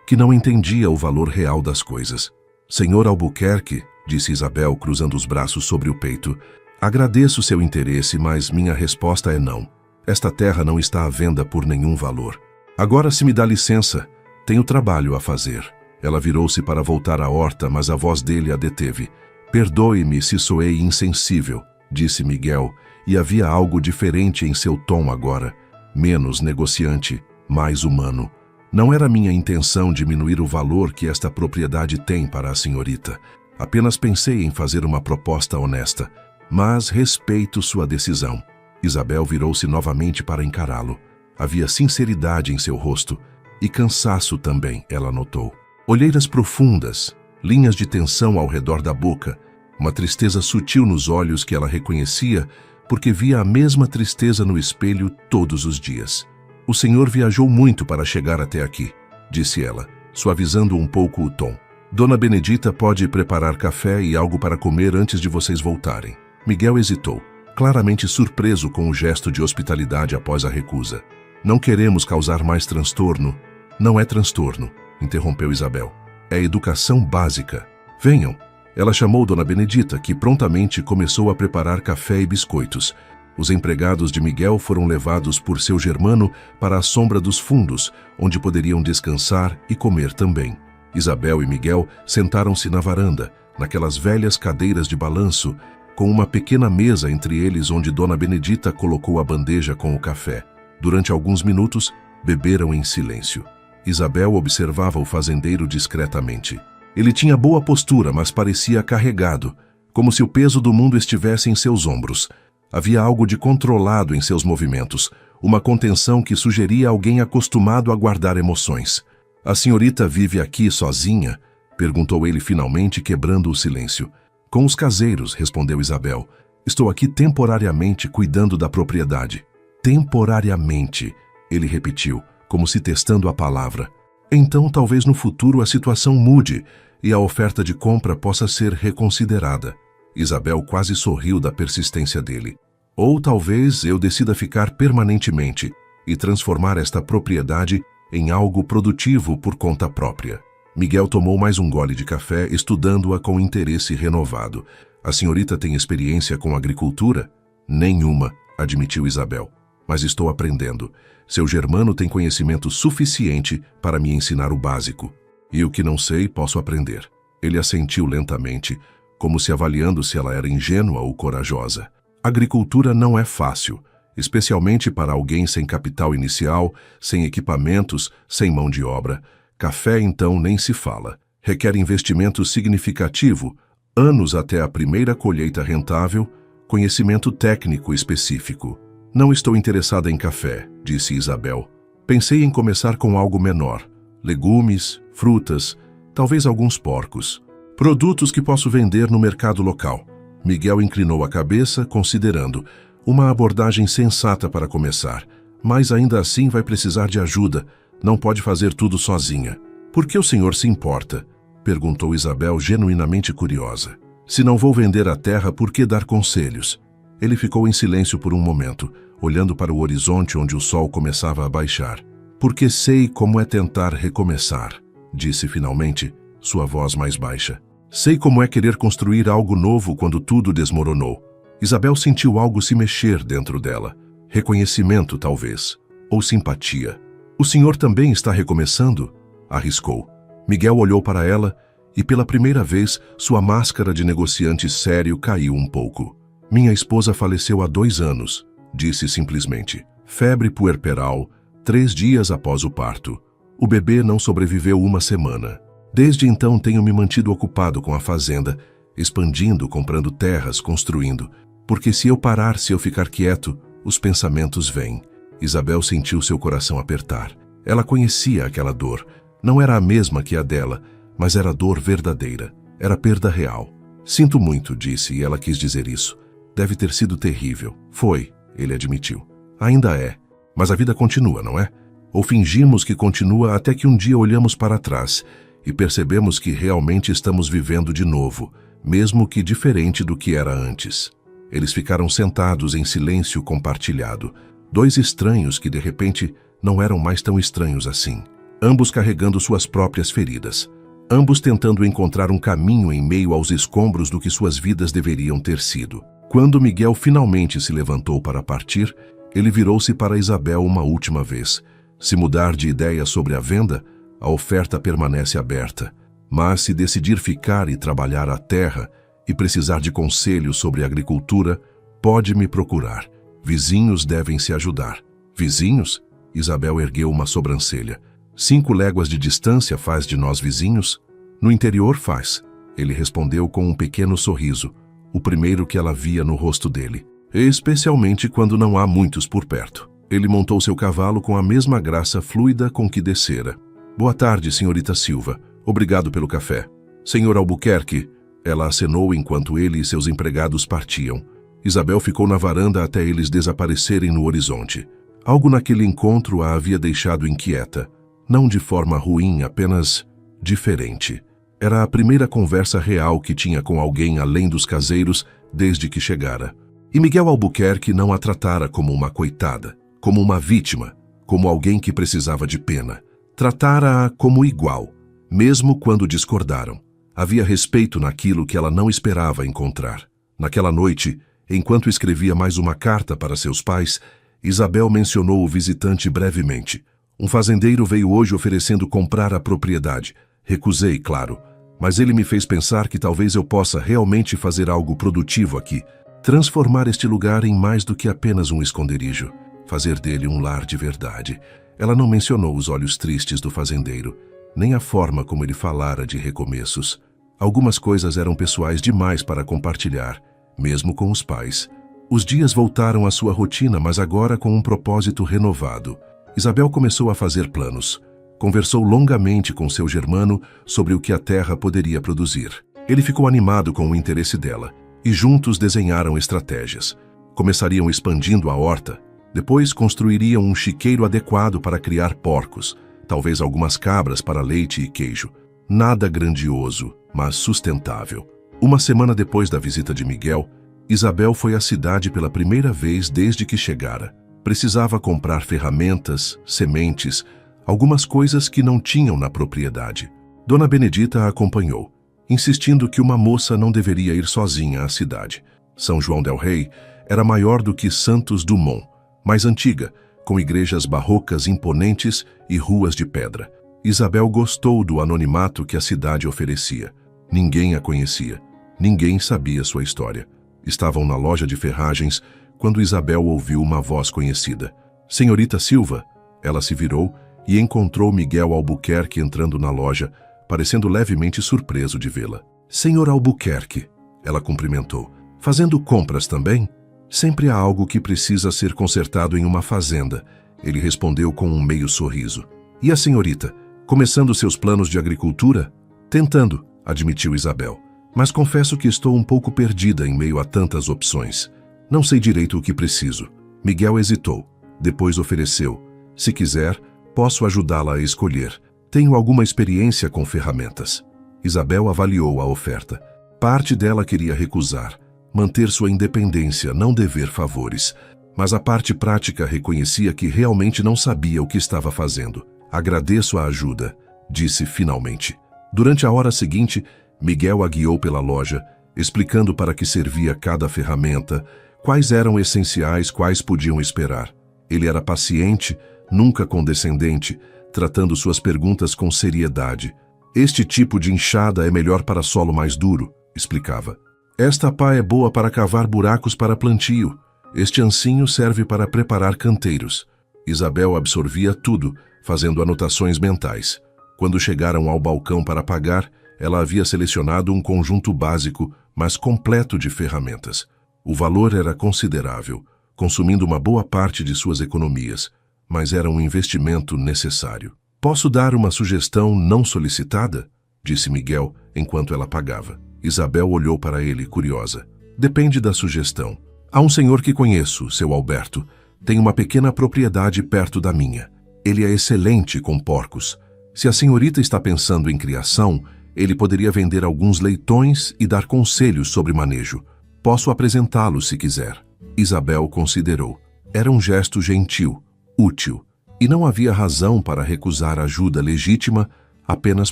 que não entendia o valor real das coisas. Senhor Albuquerque, disse Isabel cruzando os braços sobre o peito, agradeço seu interesse, mas minha resposta é não. Esta terra não está à venda por nenhum valor. Agora, se me dá licença, tenho trabalho a fazer. Ela virou-se para voltar à horta, mas a voz dele a deteve. Perdoe-me se soei insensível, disse Miguel, e havia algo diferente em seu tom agora, menos negociante, mais humano. Não era minha intenção diminuir o valor que esta propriedade tem para a senhorita. Apenas pensei em fazer uma proposta honesta, mas respeito sua decisão. Isabel virou-se novamente para encará-lo. Havia sinceridade em seu rosto, e cansaço também, ela notou. Olheiras profundas, linhas de tensão ao redor da boca, uma tristeza sutil nos olhos que ela reconhecia porque via a mesma tristeza no espelho todos os dias. O senhor viajou muito para chegar até aqui, disse ela, suavizando um pouco o tom. Dona Benedita pode preparar café e algo para comer antes de vocês voltarem. Miguel hesitou, claramente surpreso com o gesto de hospitalidade após a recusa. Não queremos causar mais transtorno. Não é transtorno, interrompeu Isabel. É educação básica. Venham. Ela chamou Dona Benedita, que prontamente começou a preparar café e biscoitos. Os empregados de Miguel foram levados por seu germano para a sombra dos fundos, onde poderiam descansar e comer também. Isabel e Miguel sentaram-se na varanda, naquelas velhas cadeiras de balanço, com uma pequena mesa entre eles onde Dona Benedita colocou a bandeja com o café. Durante alguns minutos, beberam em silêncio. Isabel observava o fazendeiro discretamente. Ele tinha boa postura, mas parecia carregado, como se o peso do mundo estivesse em seus ombros. Havia algo de controlado em seus movimentos, uma contenção que sugeria alguém acostumado a guardar emoções. A senhorita vive aqui sozinha? Perguntou ele finalmente, quebrando o silêncio. Com os caseiros, respondeu Isabel. Estou aqui temporariamente cuidando da propriedade. Temporariamente, ele repetiu, como se testando a palavra. Então talvez no futuro a situação mude e a oferta de compra possa ser reconsiderada. Isabel quase sorriu da persistência dele. Ou talvez eu decida ficar permanentemente e transformar esta propriedade em algo produtivo por conta própria. Miguel tomou mais um gole de café, estudando-a com interesse renovado. A senhorita tem experiência com agricultura? Nenhuma, admitiu Isabel. Mas estou aprendendo. Seu germano tem conhecimento suficiente para me ensinar o básico. E o que não sei, posso aprender. Ele assentiu lentamente, como se avaliando se ela era ingênua ou corajosa. Agricultura não é fácil, especialmente para alguém sem capital inicial, sem equipamentos, sem mão de obra. Café, então, nem se fala. Requer investimento significativo, anos até a primeira colheita rentável, conhecimento técnico específico. Não estou interessada em café, disse Isabel. Pensei em começar com algo menor. Legumes, frutas, talvez alguns porcos. Produtos que posso vender no mercado local. Miguel inclinou a cabeça, considerando. Uma abordagem sensata para começar. Mas ainda assim vai precisar de ajuda. Não pode fazer tudo sozinha. Por que o senhor se importa? Perguntou Isabel, genuinamente curiosa. Se não vou vender a terra, por que dar conselhos? Ele ficou em silêncio por um momento, olhando para o horizonte onde o sol começava a baixar. Porque sei como é tentar recomeçar, disse finalmente, sua voz mais baixa. Sei como é querer construir algo novo quando tudo desmoronou. Isabel sentiu algo se mexer dentro dela. Reconhecimento, talvez. Ou simpatia. O senhor também está recomeçando? Arriscou. Miguel olhou para ela e, pela primeira vez, sua máscara de negociante sério caiu um pouco. Minha esposa faleceu há 2 anos, disse simplesmente. Febre puerperal, 3 dias após o parto. O bebê não sobreviveu 1 semana. Desde então tenho me mantido ocupado com a fazenda, expandindo, comprando terras, construindo. Porque se eu parar, se eu ficar quieto, os pensamentos vêm. Isabel sentiu seu coração apertar. Ela conhecia aquela dor. Não era a mesma que a dela, mas era dor verdadeira. Era perda real. Sinto muito, disse, e ela quis dizer isso. Deve ter sido terrível. Foi, ele admitiu. Ainda é. Mas a vida continua, não é? Ou fingimos que continua até que um dia olhamos para trás e percebemos que realmente estamos vivendo de novo, mesmo que diferente do que era antes. Eles ficaram sentados em silêncio compartilhado. Dois estranhos que, de repente, não eram mais tão estranhos assim. Ambos carregando suas próprias feridas. Ambos tentando encontrar um caminho em meio aos escombros do que suas vidas deveriam ter sido. Quando Miguel finalmente se levantou para partir, ele virou-se para Isabel uma última vez. Se mudar de ideia sobre a venda, a oferta permanece aberta. Mas se decidir ficar e trabalhar a terra e precisar de conselhos sobre agricultura, pode me procurar. Vizinhos devem se ajudar. Vizinhos? Isabel ergueu uma sobrancelha. 5 léguas de distância faz de nós vizinhos? No interior faz. Ele respondeu com um pequeno sorriso, o primeiro que ela via no rosto dele. Especialmente quando não há muitos por perto. Ele montou seu cavalo com a mesma graça fluida com que descera. Boa tarde, senhorita Silva. Obrigado pelo café. Senhor Albuquerque, ela acenou enquanto ele e seus empregados partiam. Isabel ficou na varanda até eles desaparecerem no horizonte. Algo naquele encontro a havia deixado inquieta. Não de forma ruim, apenas diferente. Era a primeira conversa real que tinha com alguém além dos caseiros desde que chegara. E Miguel Albuquerque não a tratara como uma coitada, como uma vítima, como alguém que precisava de pena. Tratara-a como igual, mesmo quando discordaram. Havia respeito naquilo que ela não esperava encontrar. Naquela noite, enquanto escrevia mais uma carta para seus pais, Isabel mencionou o visitante brevemente. Um fazendeiro veio hoje oferecendo comprar a propriedade. Recusei, claro, mas ele me fez pensar que talvez eu possa realmente fazer algo produtivo aqui. Transformar este lugar em mais do que apenas um esconderijo. Fazer dele um lar de verdade. Ela não mencionou os olhos tristes do fazendeiro, nem a forma como ele falara de recomeços. Algumas coisas eram pessoais demais para compartilhar, mesmo com os pais. Os dias voltaram à sua rotina, mas agora com um propósito renovado. Isabel começou a fazer planos. Conversou longamente com seu germano sobre o que a terra poderia produzir. Ele ficou animado com o interesse dela, e juntos desenharam estratégias. Começariam expandindo a horta, depois construiriam um chiqueiro adequado para criar porcos, talvez algumas cabras para leite e queijo. Nada grandioso, mas sustentável. Uma semana depois da visita de Miguel, Isabel foi à cidade pela primeira vez desde que chegara. Precisava comprar ferramentas, sementes, algumas coisas que não tinham na propriedade. Dona Benedita a acompanhou, insistindo que uma moça não deveria ir sozinha à cidade. São João del Rei era maior do que Santos Dumont, mais antiga, com igrejas barrocas imponentes e ruas de pedra. Isabel gostou do anonimato que a cidade oferecia. Ninguém a conhecia. Ninguém sabia sua história. Estavam na loja de ferragens quando Isabel ouviu uma voz conhecida. Senhorita Silva, ela se virou e encontrou Miguel Albuquerque entrando na loja, parecendo levemente surpreso de vê-la. Senhor Albuquerque, ela cumprimentou. Fazendo compras também? Sempre há algo que precisa ser consertado em uma fazenda, ele respondeu com um meio sorriso. E a senhorita, começando seus planos de agricultura? Tentando, admitiu Isabel. Mas confesso que estou um pouco perdida em meio a tantas opções. Não sei direito o que preciso. Miguel hesitou. Depois ofereceu. Se quiser, posso ajudá-la a escolher. Tenho alguma experiência com ferramentas. Isabel avaliou a oferta. Parte dela queria recusar, manter sua independência, não dever favores. Mas a parte prática reconhecia que realmente não sabia o que estava fazendo. Agradeço a ajuda, disse finalmente. Durante a hora seguinte, Miguel a guiou pela loja, explicando para que servia cada ferramenta, quais eram essenciais, quais podiam esperar. Ele era paciente, nunca condescendente, tratando suas perguntas com seriedade. Este tipo de enxada é melhor para solo mais duro, explicava. Esta pá é boa para cavar buracos para plantio. Este ancinho serve para preparar canteiros. Isabel absorvia tudo, fazendo anotações mentais. Quando chegaram ao balcão para pagar, ela havia selecionado um conjunto básico, mas completo de ferramentas. O valor era considerável, consumindo uma boa parte de suas economias, mas era um investimento necessário. Posso dar uma sugestão não solicitada? Disse Miguel, enquanto ela pagava. Isabel olhou para ele, curiosa. Depende da sugestão. Há um senhor que conheço, seu Alberto. Tem uma pequena propriedade perto da minha. Ele é excelente com porcos. Se a senhorita está pensando em criação, ele poderia vender alguns leitões e dar conselhos sobre manejo. Posso apresentá-lo se quiser. Isabel considerou. Era um gesto gentil, útil, e não havia razão para recusar ajuda legítima apenas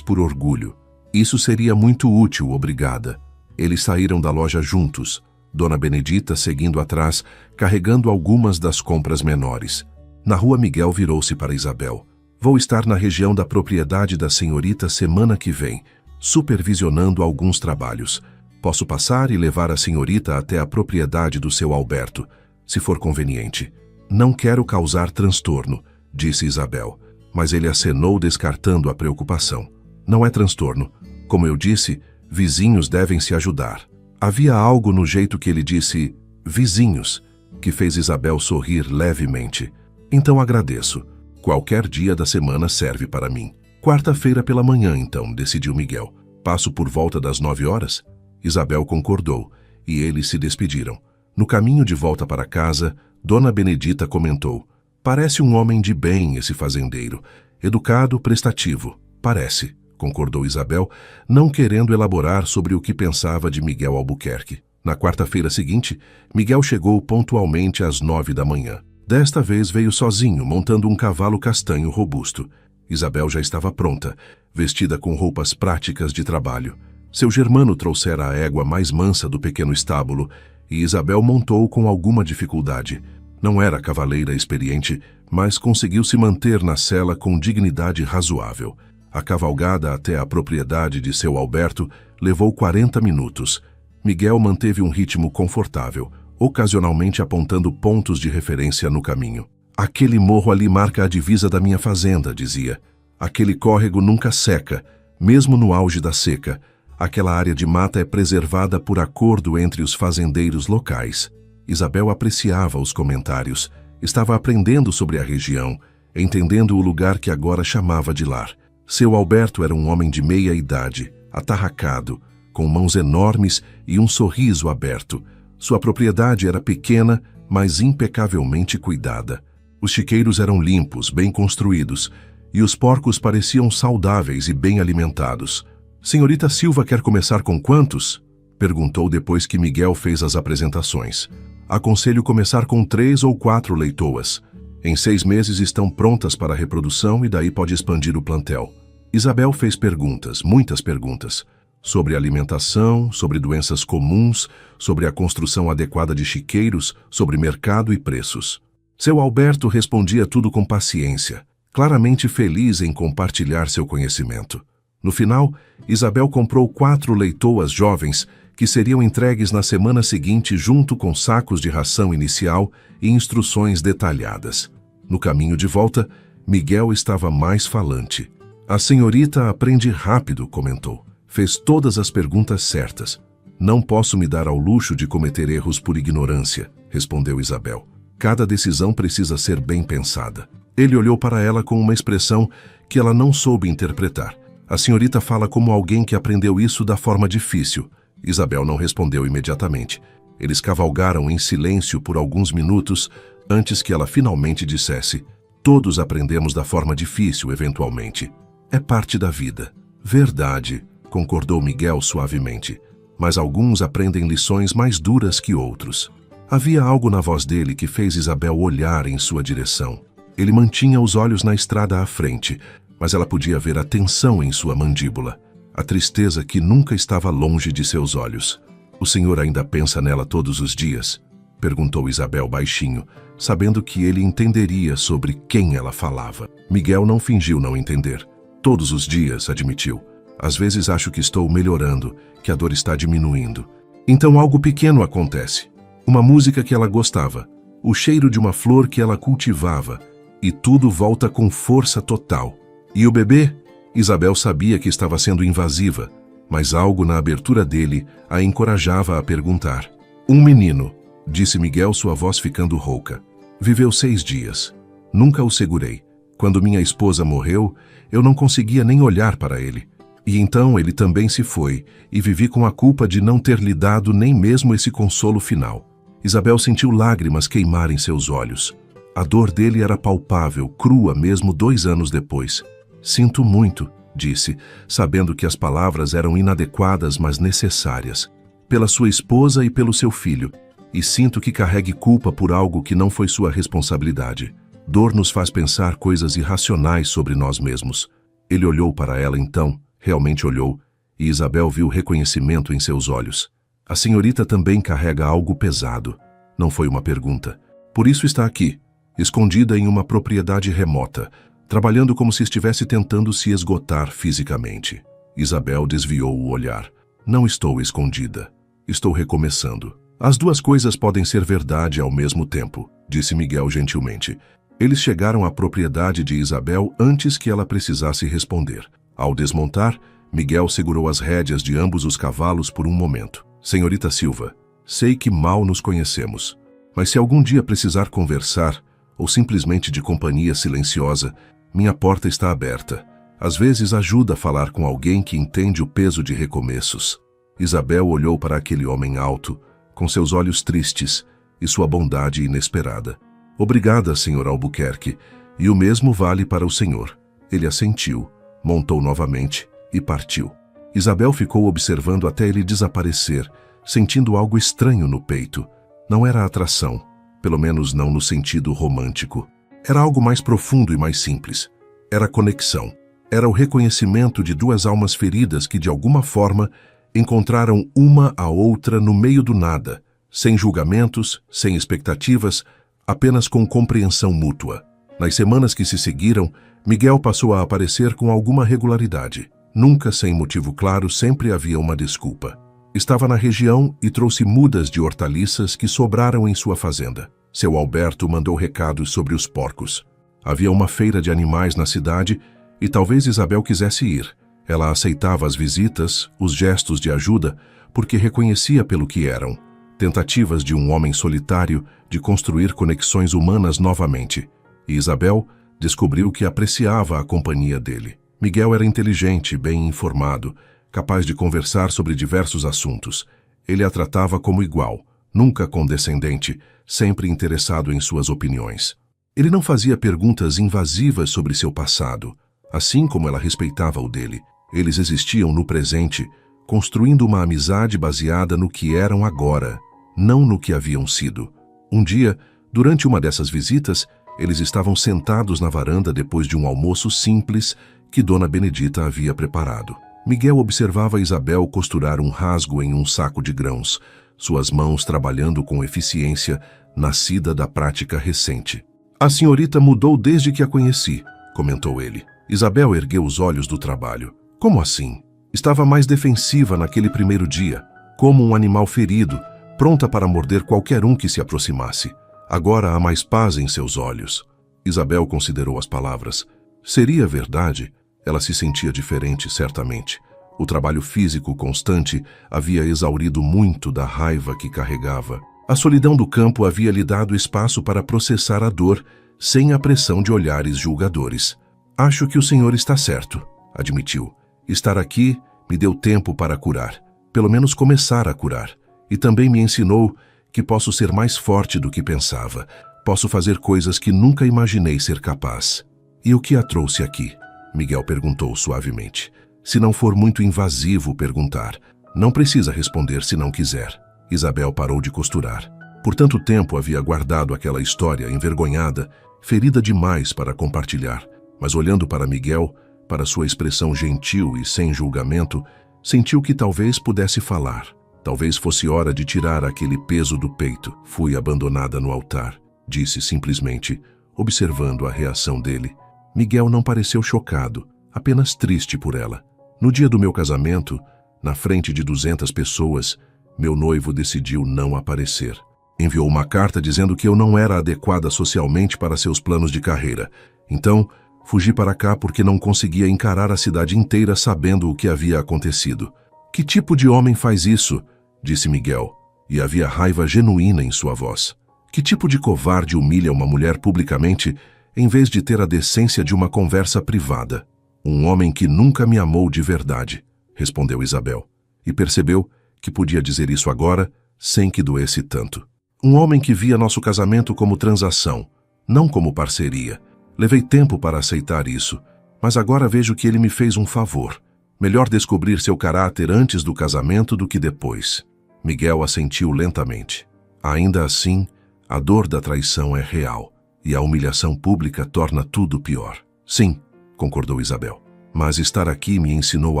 por orgulho. Isso seria muito útil, obrigada. Eles saíram da loja juntos, Dona Benedita seguindo atrás, carregando algumas das compras menores. Na rua, Miguel virou-se para Isabel. Vou estar na região da propriedade da senhorita semana que vem, supervisionando alguns trabalhos. Posso passar e levar a senhorita até a propriedade do seu Alberto, se for conveniente. Não quero causar transtorno, disse Isabel, mas ele acenou descartando a preocupação. Não é transtorno. Como eu disse, vizinhos devem se ajudar. Havia algo no jeito que ele disse vizinhos, que fez Isabel sorrir levemente. Então agradeço. Qualquer dia da semana serve para mim. Quarta-feira pela manhã, então, decidiu Miguel. Passo por volta das 9 horas? Isabel concordou, e eles se despediram. No caminho de volta para casa, Dona Benedita comentou: parece um homem de bem esse fazendeiro. Educado, prestativo. Parece, concordou Isabel, não querendo elaborar sobre o que pensava de Miguel Albuquerque. Na quarta-feira seguinte, Miguel chegou pontualmente às 9 da manhã. Desta vez veio sozinho, montando um cavalo castanho robusto. Isabel já estava pronta, vestida com roupas práticas de trabalho. Seu germano trouxera a égua mais mansa do pequeno estábulo, e Isabel montou com alguma dificuldade. Não era cavaleira experiente, mas conseguiu se manter na sela com dignidade razoável. A cavalgada até a propriedade de seu Alberto levou 40 minutos. Miguel manteve um ritmo confortável, ocasionalmente apontando pontos de referência no caminho. Aquele morro ali marca a divisa da minha fazenda, dizia. Aquele córrego nunca seca, mesmo no auge da seca. Aquela área de mata é preservada por acordo entre os fazendeiros locais. Isabel apreciava os comentários. Estava aprendendo sobre a região, entendendo o lugar que agora chamava de lar. Seu Alberto era um homem de meia idade, atarracado, com mãos enormes e um sorriso aberto. Sua propriedade era pequena, mas impecavelmente cuidada. Os chiqueiros eram limpos, bem construídos, e os porcos pareciam saudáveis e bem alimentados. Senhorita Silva quer começar com quantos? Perguntou depois que Miguel fez as apresentações. Aconselho começar com 3 ou 4 leitoas. Em 6 meses estão prontas para a reprodução e daí pode expandir o plantel. Isabel fez perguntas, muitas perguntas. Sobre alimentação, sobre doenças comuns, sobre a construção adequada de chiqueiros, sobre mercado e preços. Seu Alberto respondia tudo com paciência, claramente feliz em compartilhar seu conhecimento. No final, Isabel comprou 4 leitoas jovens que seriam entregues na semana seguinte junto com sacos de ração inicial e instruções detalhadas. No caminho de volta, Miguel estava mais falante. A senhorita aprende rápido, comentou. Fez todas as perguntas certas. Não posso me dar ao luxo de cometer erros por ignorância, respondeu Isabel. Cada decisão precisa ser bem pensada. Ele olhou para ela com uma expressão que ela não soube interpretar. A senhorita fala como alguém que aprendeu isso da forma difícil. Isabel não respondeu imediatamente. Eles cavalgaram em silêncio por alguns minutos antes que ela finalmente dissesse: todos aprendemos da forma difícil, eventualmente. É parte da vida. Verdade, concordou Miguel suavemente. Mas alguns aprendem lições mais duras que outros. Havia algo na voz dele que fez Isabel olhar em sua direção. Ele mantinha os olhos na estrada à frente, mas ela podia ver a tensão em sua mandíbula, a tristeza que nunca estava longe de seus olhos. O senhor ainda pensa nela todos os dias? Perguntou Isabel baixinho, sabendo que ele entenderia sobre quem ela falava. Miguel não fingiu não entender. Todos os dias, admitiu. Às vezes acho que estou melhorando, que a dor está diminuindo. Então algo pequeno acontece. Uma música que ela gostava, o cheiro de uma flor que ela cultivava, e tudo volta com força total. E o bebê? Isabel sabia que estava sendo invasiva, mas algo na abertura dele a encorajava a perguntar. Um menino, disse Miguel, sua voz ficando rouca. Viveu 6 dias. Nunca o segurei. Quando minha esposa morreu, eu não conseguia nem olhar para ele. E então ele também se foi, e vivi com a culpa de não ter lhe dado nem mesmo esse consolo final. Isabel sentiu lágrimas queimarem seus olhos. A dor dele era palpável, crua mesmo 2 anos depois. Sinto muito, disse, sabendo que as palavras eram inadequadas, mas necessárias. pela sua esposa e pelo seu filho, e sinto que carregue culpa por algo que não foi sua responsabilidade. Dor nos faz pensar coisas irracionais sobre nós mesmos. Ele olhou para ela então, realmente olhou, e Isabel viu reconhecimento em seus olhos. A senhorita também carrega algo pesado. Não foi uma pergunta. Por isso está aqui, escondida em uma propriedade remota, trabalhando como se estivesse tentando se esgotar fisicamente. Isabel desviou o olhar. Não estou escondida. Estou recomeçando. As duas coisas podem ser verdade ao mesmo tempo, disse Miguel gentilmente. Eles chegaram à propriedade de Isabel antes que ela precisasse responder. Ao desmontar, Miguel segurou as rédeas de ambos os cavalos por um momento. Senhorita Silva, sei que mal nos conhecemos, mas se algum dia precisar conversar, ou simplesmente de companhia silenciosa, minha porta está aberta. Às vezes ajuda a falar com alguém que entende o peso de recomeços. Isabel olhou para aquele homem alto, com seus olhos tristes e sua bondade inesperada. Obrigada, Sr. Albuquerque, e o mesmo vale para o senhor. Ele assentiu, montou novamente e partiu. Isabel ficou observando até ele desaparecer, sentindo algo estranho no peito. Não era atração, pelo menos não no sentido romântico. Era algo mais profundo e mais simples. Era conexão. Era o reconhecimento de duas almas feridas que, de alguma forma, encontraram uma a outra no meio do nada, sem julgamentos, sem expectativas, apenas com compreensão mútua. Nas semanas que se seguiram, Miguel passou a aparecer com alguma regularidade. Nunca sem motivo claro, sempre havia uma desculpa. Estava na região e trouxe mudas de hortaliças que sobraram em sua fazenda. Seu Alberto mandou recados sobre os porcos. Havia uma feira de animais na cidade e talvez Isabel quisesse ir. Ela aceitava as visitas, os gestos de ajuda, porque reconhecia pelo que eram. Tentativas de um homem solitário de construir conexões humanas novamente. E Isabel descobriu que apreciava a companhia dele. Miguel era inteligente, bem informado, capaz de conversar sobre diversos assuntos. Ele a tratava como igual, nunca condescendente, sempre interessado em suas opiniões. Ele não fazia perguntas invasivas sobre seu passado, assim como ela respeitava o dele. Eles existiam no presente, construindo uma amizade baseada no que eram agora, não no que haviam sido. Um dia, durante uma dessas visitas, eles estavam sentados na varanda depois de um almoço simples que Dona Benedita havia preparado. Miguel observava Isabel costurar um rasgo em um saco de grãos, suas mãos trabalhando com eficiência, nascida da prática recente. A senhorita mudou desde que a conheci, comentou ele. Isabel ergueu os olhos do trabalho. Como assim? Estava mais defensiva naquele primeiro dia, como um animal ferido, pronta para morder qualquer um que se aproximasse. Agora há mais paz em seus olhos. Isabel considerou as palavras. Seria verdade? Ela se sentia diferente, certamente. O trabalho físico constante havia exaurido muito da raiva que carregava. A solidão do campo havia lhe dado espaço para processar a dor, sem a pressão de olhares julgadores. Acho que o senhor está certo, admitiu. Estar aqui me deu tempo para curar, pelo menos começar a curar. E também me ensinou que posso ser mais forte do que pensava. Posso fazer coisas que nunca imaginei ser capaz. E o que a trouxe aqui? Miguel perguntou suavemente. Se não for muito invasivo perguntar, não precisa responder se não quiser. Isabel parou de costurar. Por tanto tempo havia guardado aquela história envergonhada, ferida demais para compartilhar. Mas olhando para Miguel, para sua expressão gentil e sem julgamento, sentiu que talvez pudesse falar. Talvez fosse hora de tirar aquele peso do peito. Fui abandonada no altar, disse simplesmente, observando a reação dele. Miguel não pareceu chocado, apenas triste por ela. No dia do meu casamento, na frente de 200 pessoas, meu noivo decidiu não aparecer. Enviou uma carta dizendo que eu não era adequada socialmente para seus planos de carreira. Então, fugi para cá porque não conseguia encarar a cidade inteira sabendo o que havia acontecido. Que tipo de homem faz isso? Disse Miguel, e havia raiva genuína em sua voz. Que tipo de covarde humilha uma mulher publicamente em vez de ter a decência de uma conversa privada? Um homem que nunca me amou de verdade, respondeu Isabel, e percebeu que podia dizer isso agora sem que doesse tanto. Um homem que via nosso casamento como transação, não como parceria. Levei tempo para aceitar isso, mas agora vejo que ele me fez um favor. Melhor descobrir seu caráter antes do casamento do que depois. Miguel assentiu lentamente. Ainda assim, a dor da traição é real, e a humilhação pública torna tudo pior. Sim, concordou Isabel. Mas estar aqui me ensinou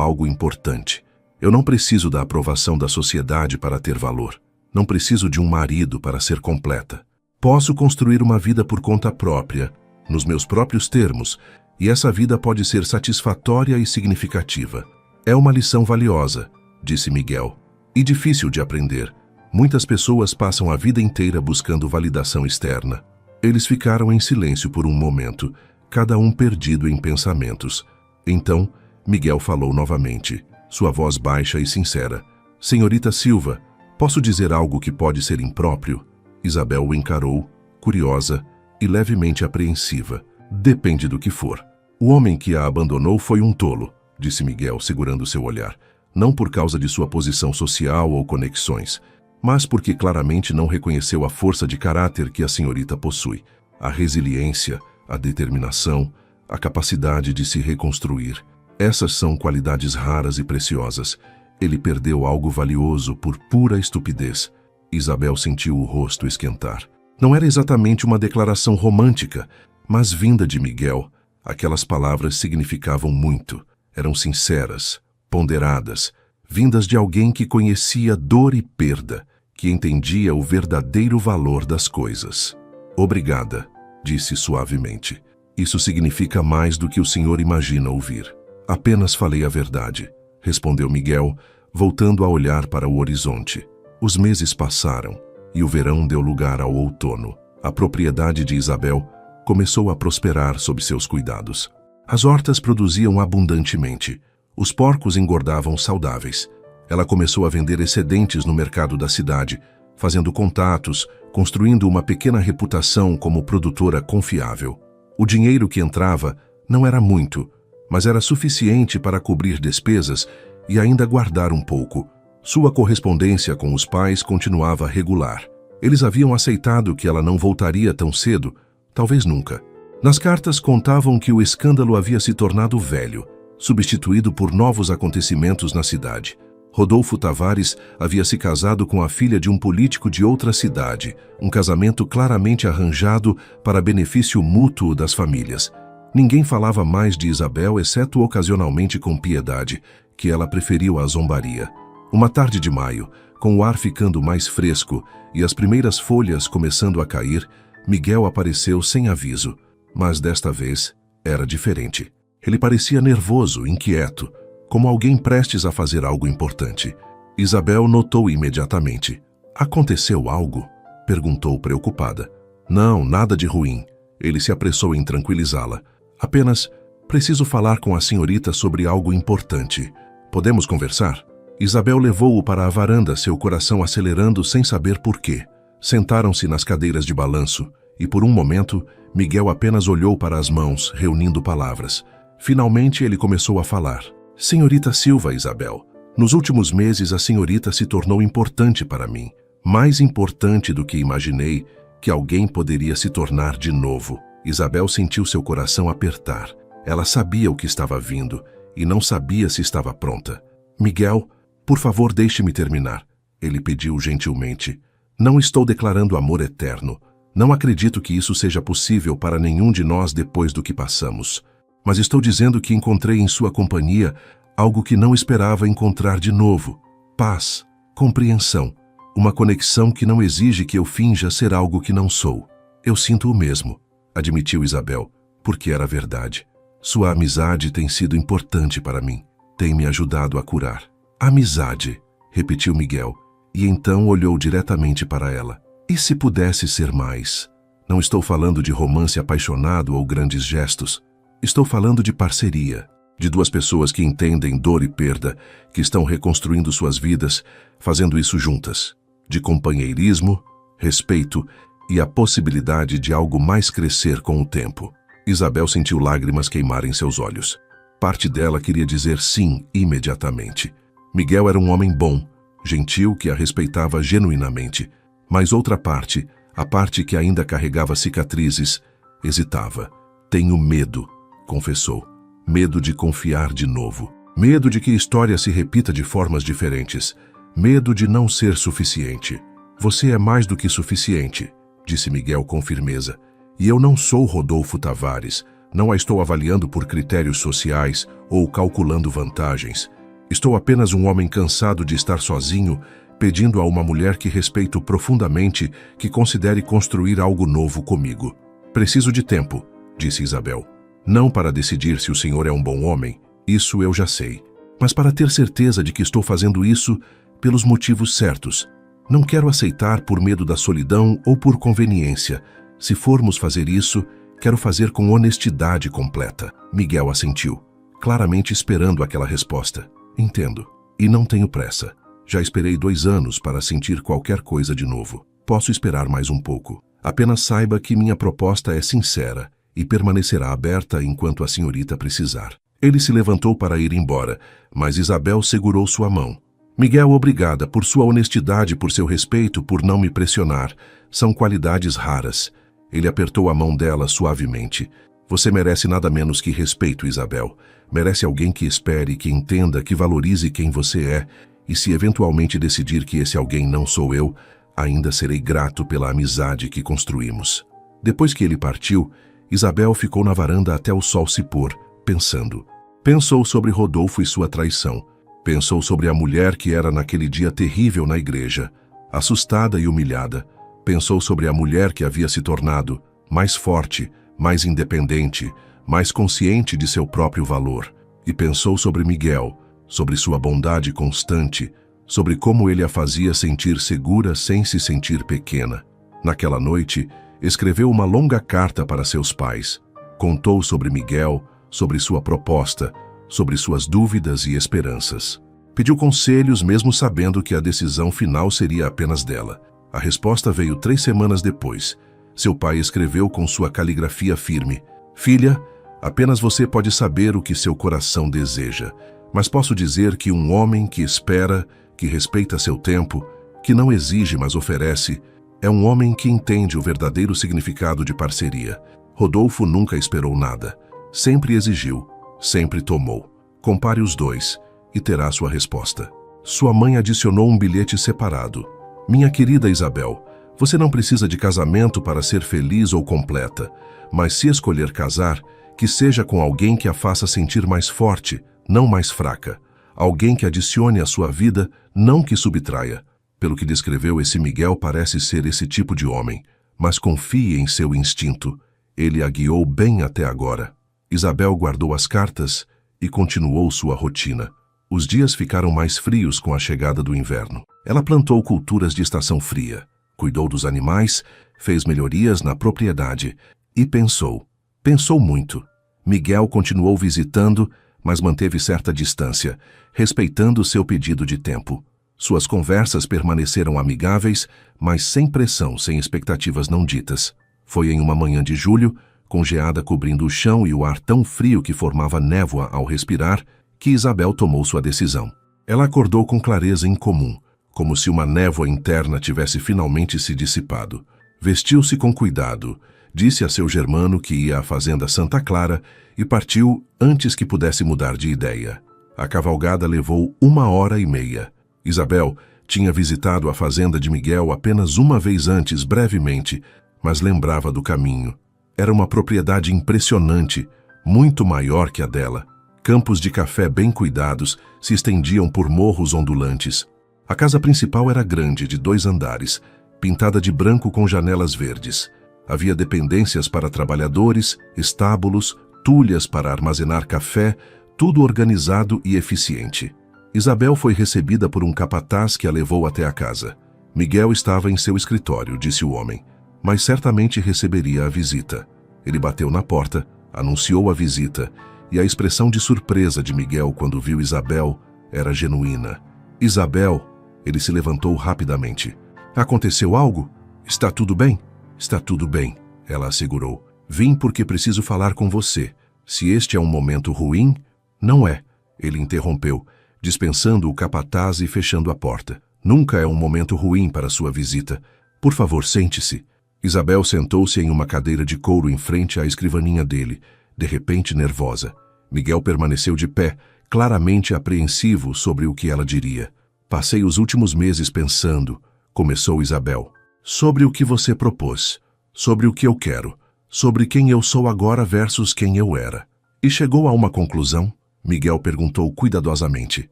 algo importante. Eu não preciso da aprovação da sociedade para ter valor. Não preciso de um marido para ser completa. Posso construir uma vida por conta própria, nos meus próprios termos, e essa vida pode ser satisfatória e significativa. É uma lição valiosa, disse Miguel, e difícil de aprender. Muitas pessoas passam a vida inteira buscando validação externa. Eles ficaram em silêncio por um momento, cada um perdido em pensamentos. Então, Miguel falou novamente, sua voz baixa e sincera. Senhorita Silva, posso dizer algo que pode ser impróprio? Isabel o encarou, curiosa e levemente apreensiva. Depende do que for. O homem que a abandonou foi um tolo, disse Miguel, segurando seu olhar. Não por causa de sua posição social ou conexões, mas porque claramente não reconheceu a força de caráter que a senhorita possui, a resiliência, a determinação, a capacidade de se reconstruir. Essas são qualidades raras e preciosas. Ele perdeu algo valioso por pura estupidez. Isabel sentiu o rosto esquentar. Não era exatamente uma declaração romântica, mas vinda de Miguel, aquelas palavras significavam muito. Eram sinceras, ponderadas, vindas de alguém que conhecia dor e perda, que entendia o verdadeiro valor das coisas. Obrigada, disse suavemente. Isso significa mais do que o senhor imagina ouvir. Apenas falei a verdade, respondeu Miguel, voltando a olhar para o horizonte. Os meses passaram, e o verão deu lugar ao outono. A propriedade de Isabel começou a prosperar sob seus cuidados. As hortas produziam abundantemente. Os porcos engordavam saudáveis. Ela começou a vender excedentes no mercado da cidade, fazendo contatos, construindo uma pequena reputação como produtora confiável. O dinheiro que entrava não era muito, mas era suficiente para cobrir despesas e ainda guardar um pouco. Sua correspondência com os pais continuava regular. Eles haviam aceitado que ela não voltaria tão cedo, talvez nunca. Nas cartas contavam que o escândalo havia se tornado velho, substituído por novos acontecimentos na cidade. Rodolfo Tavares havia se casado com a filha de um político de outra cidade, um casamento claramente arranjado para benefício mútuo das famílias. Ninguém falava mais de Isabel, exceto ocasionalmente com Piedade, que ela preferiu a zombaria. Uma tarde de maio, com o ar ficando mais fresco e as primeiras folhas começando a cair, Miguel apareceu sem aviso, mas desta vez era diferente. Ele parecia nervoso, inquieto, como alguém prestes a fazer algo importante. Isabel notou imediatamente. Aconteceu algo? Perguntou preocupada. Não, nada de ruim. Ele se apressou em tranquilizá-la. Apenas, preciso falar com a senhorita sobre algo importante. Podemos conversar? Isabel levou-o para a varanda, seu coração acelerando sem saber por quê. Sentaram-se nas cadeiras de balanço, e por um momento, Miguel apenas olhou para as mãos, reunindo palavras. Finalmente ele começou a falar. Senhorita Silva, Isabel, nos últimos meses a senhorita se tornou importante para mim. Mais importante do que imaginei que alguém poderia se tornar de novo. Isabel sentiu seu coração apertar. Ela sabia o que estava vindo e não sabia se estava pronta. Miguel, por favor, deixe-me terminar. Ele pediu gentilmente. Não estou declarando amor eterno. Não acredito que isso seja possível para nenhum de nós depois do que passamos. Mas estou dizendo que encontrei em sua companhia algo que não esperava encontrar de novo. Paz, compreensão, uma conexão que não exige que eu finja ser algo que não sou. Eu sinto o mesmo, admitiu Isabel, porque era verdade. Sua amizade tem sido importante para mim, tem me ajudado a curar. Amizade, repetiu Miguel, e então olhou diretamente para ela. E se pudesse ser mais? Não estou falando de romance apaixonado ou grandes gestos. Estou falando de parceria, de duas pessoas que entendem dor e perda, que estão reconstruindo suas vidas, fazendo isso juntas. De companheirismo, respeito e a possibilidade de algo mais crescer com o tempo. Isabel sentiu lágrimas queimarem seus olhos. Parte dela queria dizer sim imediatamente. Miguel era um homem bom, gentil, que a respeitava genuinamente. Mas outra parte, a parte que ainda carregava cicatrizes, hesitava. Tenho medo, confessou. Medo de confiar de novo. Medo de que a história se repita de formas diferentes. Medo de não ser suficiente. Você é mais do que suficiente, disse Miguel com firmeza. E eu não sou Rodolfo Tavares. Não a estou avaliando por critérios sociais ou calculando vantagens. Estou apenas um homem cansado de estar sozinho, pedindo a uma mulher que respeito profundamente que considere construir algo novo comigo. Preciso de tempo, disse Isabel. Não para decidir se o senhor é um bom homem, isso eu já sei. Mas para ter certeza de que estou fazendo isso pelos motivos certos. Não quero aceitar por medo da solidão ou por conveniência. Se formos fazer isso, quero fazer com honestidade completa. Miguel assentiu, claramente esperando aquela resposta. Entendo. E não tenho pressa. Já esperei 2 anos para sentir qualquer coisa de novo. Posso esperar mais um pouco. Apenas saiba que minha proposta é sincera e permanecerá aberta enquanto a senhorita precisar. Ele se levantou para ir embora, mas Isabel segurou sua mão. Miguel, obrigada por sua honestidade, por seu respeito, por não me pressionar. São qualidades raras. Ele apertou a mão dela suavemente. Você merece nada menos que respeito, Isabel. Merece alguém que espere, que entenda, que valorize quem você é. E se eventualmente decidir que esse alguém não sou eu, ainda serei grato pela amizade que construímos. Depois que ele partiu, Isabel ficou na varanda até o sol se pôr, pensando. Pensou sobre Rodolfo e sua traição. Pensou sobre a mulher que era naquele dia terrível na igreja, assustada e humilhada. Pensou sobre a mulher que havia se tornado mais forte, mais independente, mais consciente de seu próprio valor. E pensou sobre Miguel, sobre sua bondade constante, sobre como ele a fazia sentir segura sem se sentir pequena. Naquela noite, escreveu uma longa carta para seus pais. Contou sobre Miguel, sobre sua proposta, sobre suas dúvidas e esperanças. Pediu conselhos mesmo sabendo que a decisão final seria apenas dela. A resposta veio 3 semanas depois. Seu pai escreveu com sua caligrafia firme: Filha, apenas você pode saber o que seu coração deseja. Mas posso dizer que um homem que espera, que respeita seu tempo, que não exige mas oferece, é um homem que entende o verdadeiro significado de parceria. Rodolfo nunca esperou nada. Sempre exigiu, sempre tomou. Compare os dois e terá sua resposta. Sua mãe adicionou um bilhete separado. Minha querida Isabel, você não precisa de casamento para ser feliz ou completa, mas se escolher casar, que seja com alguém que a faça sentir mais forte, não mais fraca. Alguém que adicione à sua vida, não que subtraia. Pelo que descreveu, esse Miguel parece ser esse tipo de homem, mas confie em seu instinto. Ele a guiou bem até agora. Isabel guardou as cartas e continuou sua rotina. Os dias ficaram mais frios com a chegada do inverno. Ela plantou culturas de estação fria, cuidou dos animais, fez melhorias na propriedade e pensou. Pensou muito. Miguel continuou visitando, mas manteve certa distância, respeitando seu pedido de tempo. Suas conversas permaneceram amigáveis, mas sem pressão, sem expectativas não ditas. Foi em uma manhã de julho, com geada cobrindo o chão e o ar tão frio que formava névoa ao respirar, que Isabel tomou sua decisão. Ela acordou com clareza incomum, como se uma névoa interna tivesse finalmente se dissipado. Vestiu-se com cuidado, disse a seu germano que ia à fazenda Santa Clara e partiu antes que pudesse mudar de ideia. A cavalgada levou 1h30. Isabel tinha visitado a fazenda de Miguel apenas uma vez antes, brevemente, mas lembrava do caminho. Era uma propriedade impressionante, muito maior que a dela. Campos de café bem cuidados se estendiam por morros ondulantes. A casa principal era grande, de 2 andares, pintada de branco com janelas verdes. Havia dependências para trabalhadores, estábulos, tulhas para armazenar café, tudo organizado e eficiente. Isabel foi recebida por um capataz que a levou até a casa. Miguel estava em seu escritório, disse o homem, mas certamente receberia a visita. Ele bateu na porta, anunciou a visita, e a expressão de surpresa de Miguel quando viu Isabel era genuína. Isabel, ele se levantou rapidamente. Aconteceu algo? Está tudo bem? Está tudo bem, ela assegurou. Vim porque preciso falar com você. Se este é um momento ruim, não é, ele interrompeu, dispensando o capataz e fechando a porta. Nunca é um momento ruim para sua visita. Por favor, sente-se. Isabel sentou-se em uma cadeira de couro em frente à escrivaninha dele, de repente nervosa. Miguel permaneceu de pé, claramente apreensivo sobre o que ela diria. Passei os últimos meses pensando, começou Isabel, sobre o que você propôs, sobre o que eu quero, sobre quem eu sou agora versus quem eu era. E chegou a uma conclusão? Miguel perguntou cuidadosamente.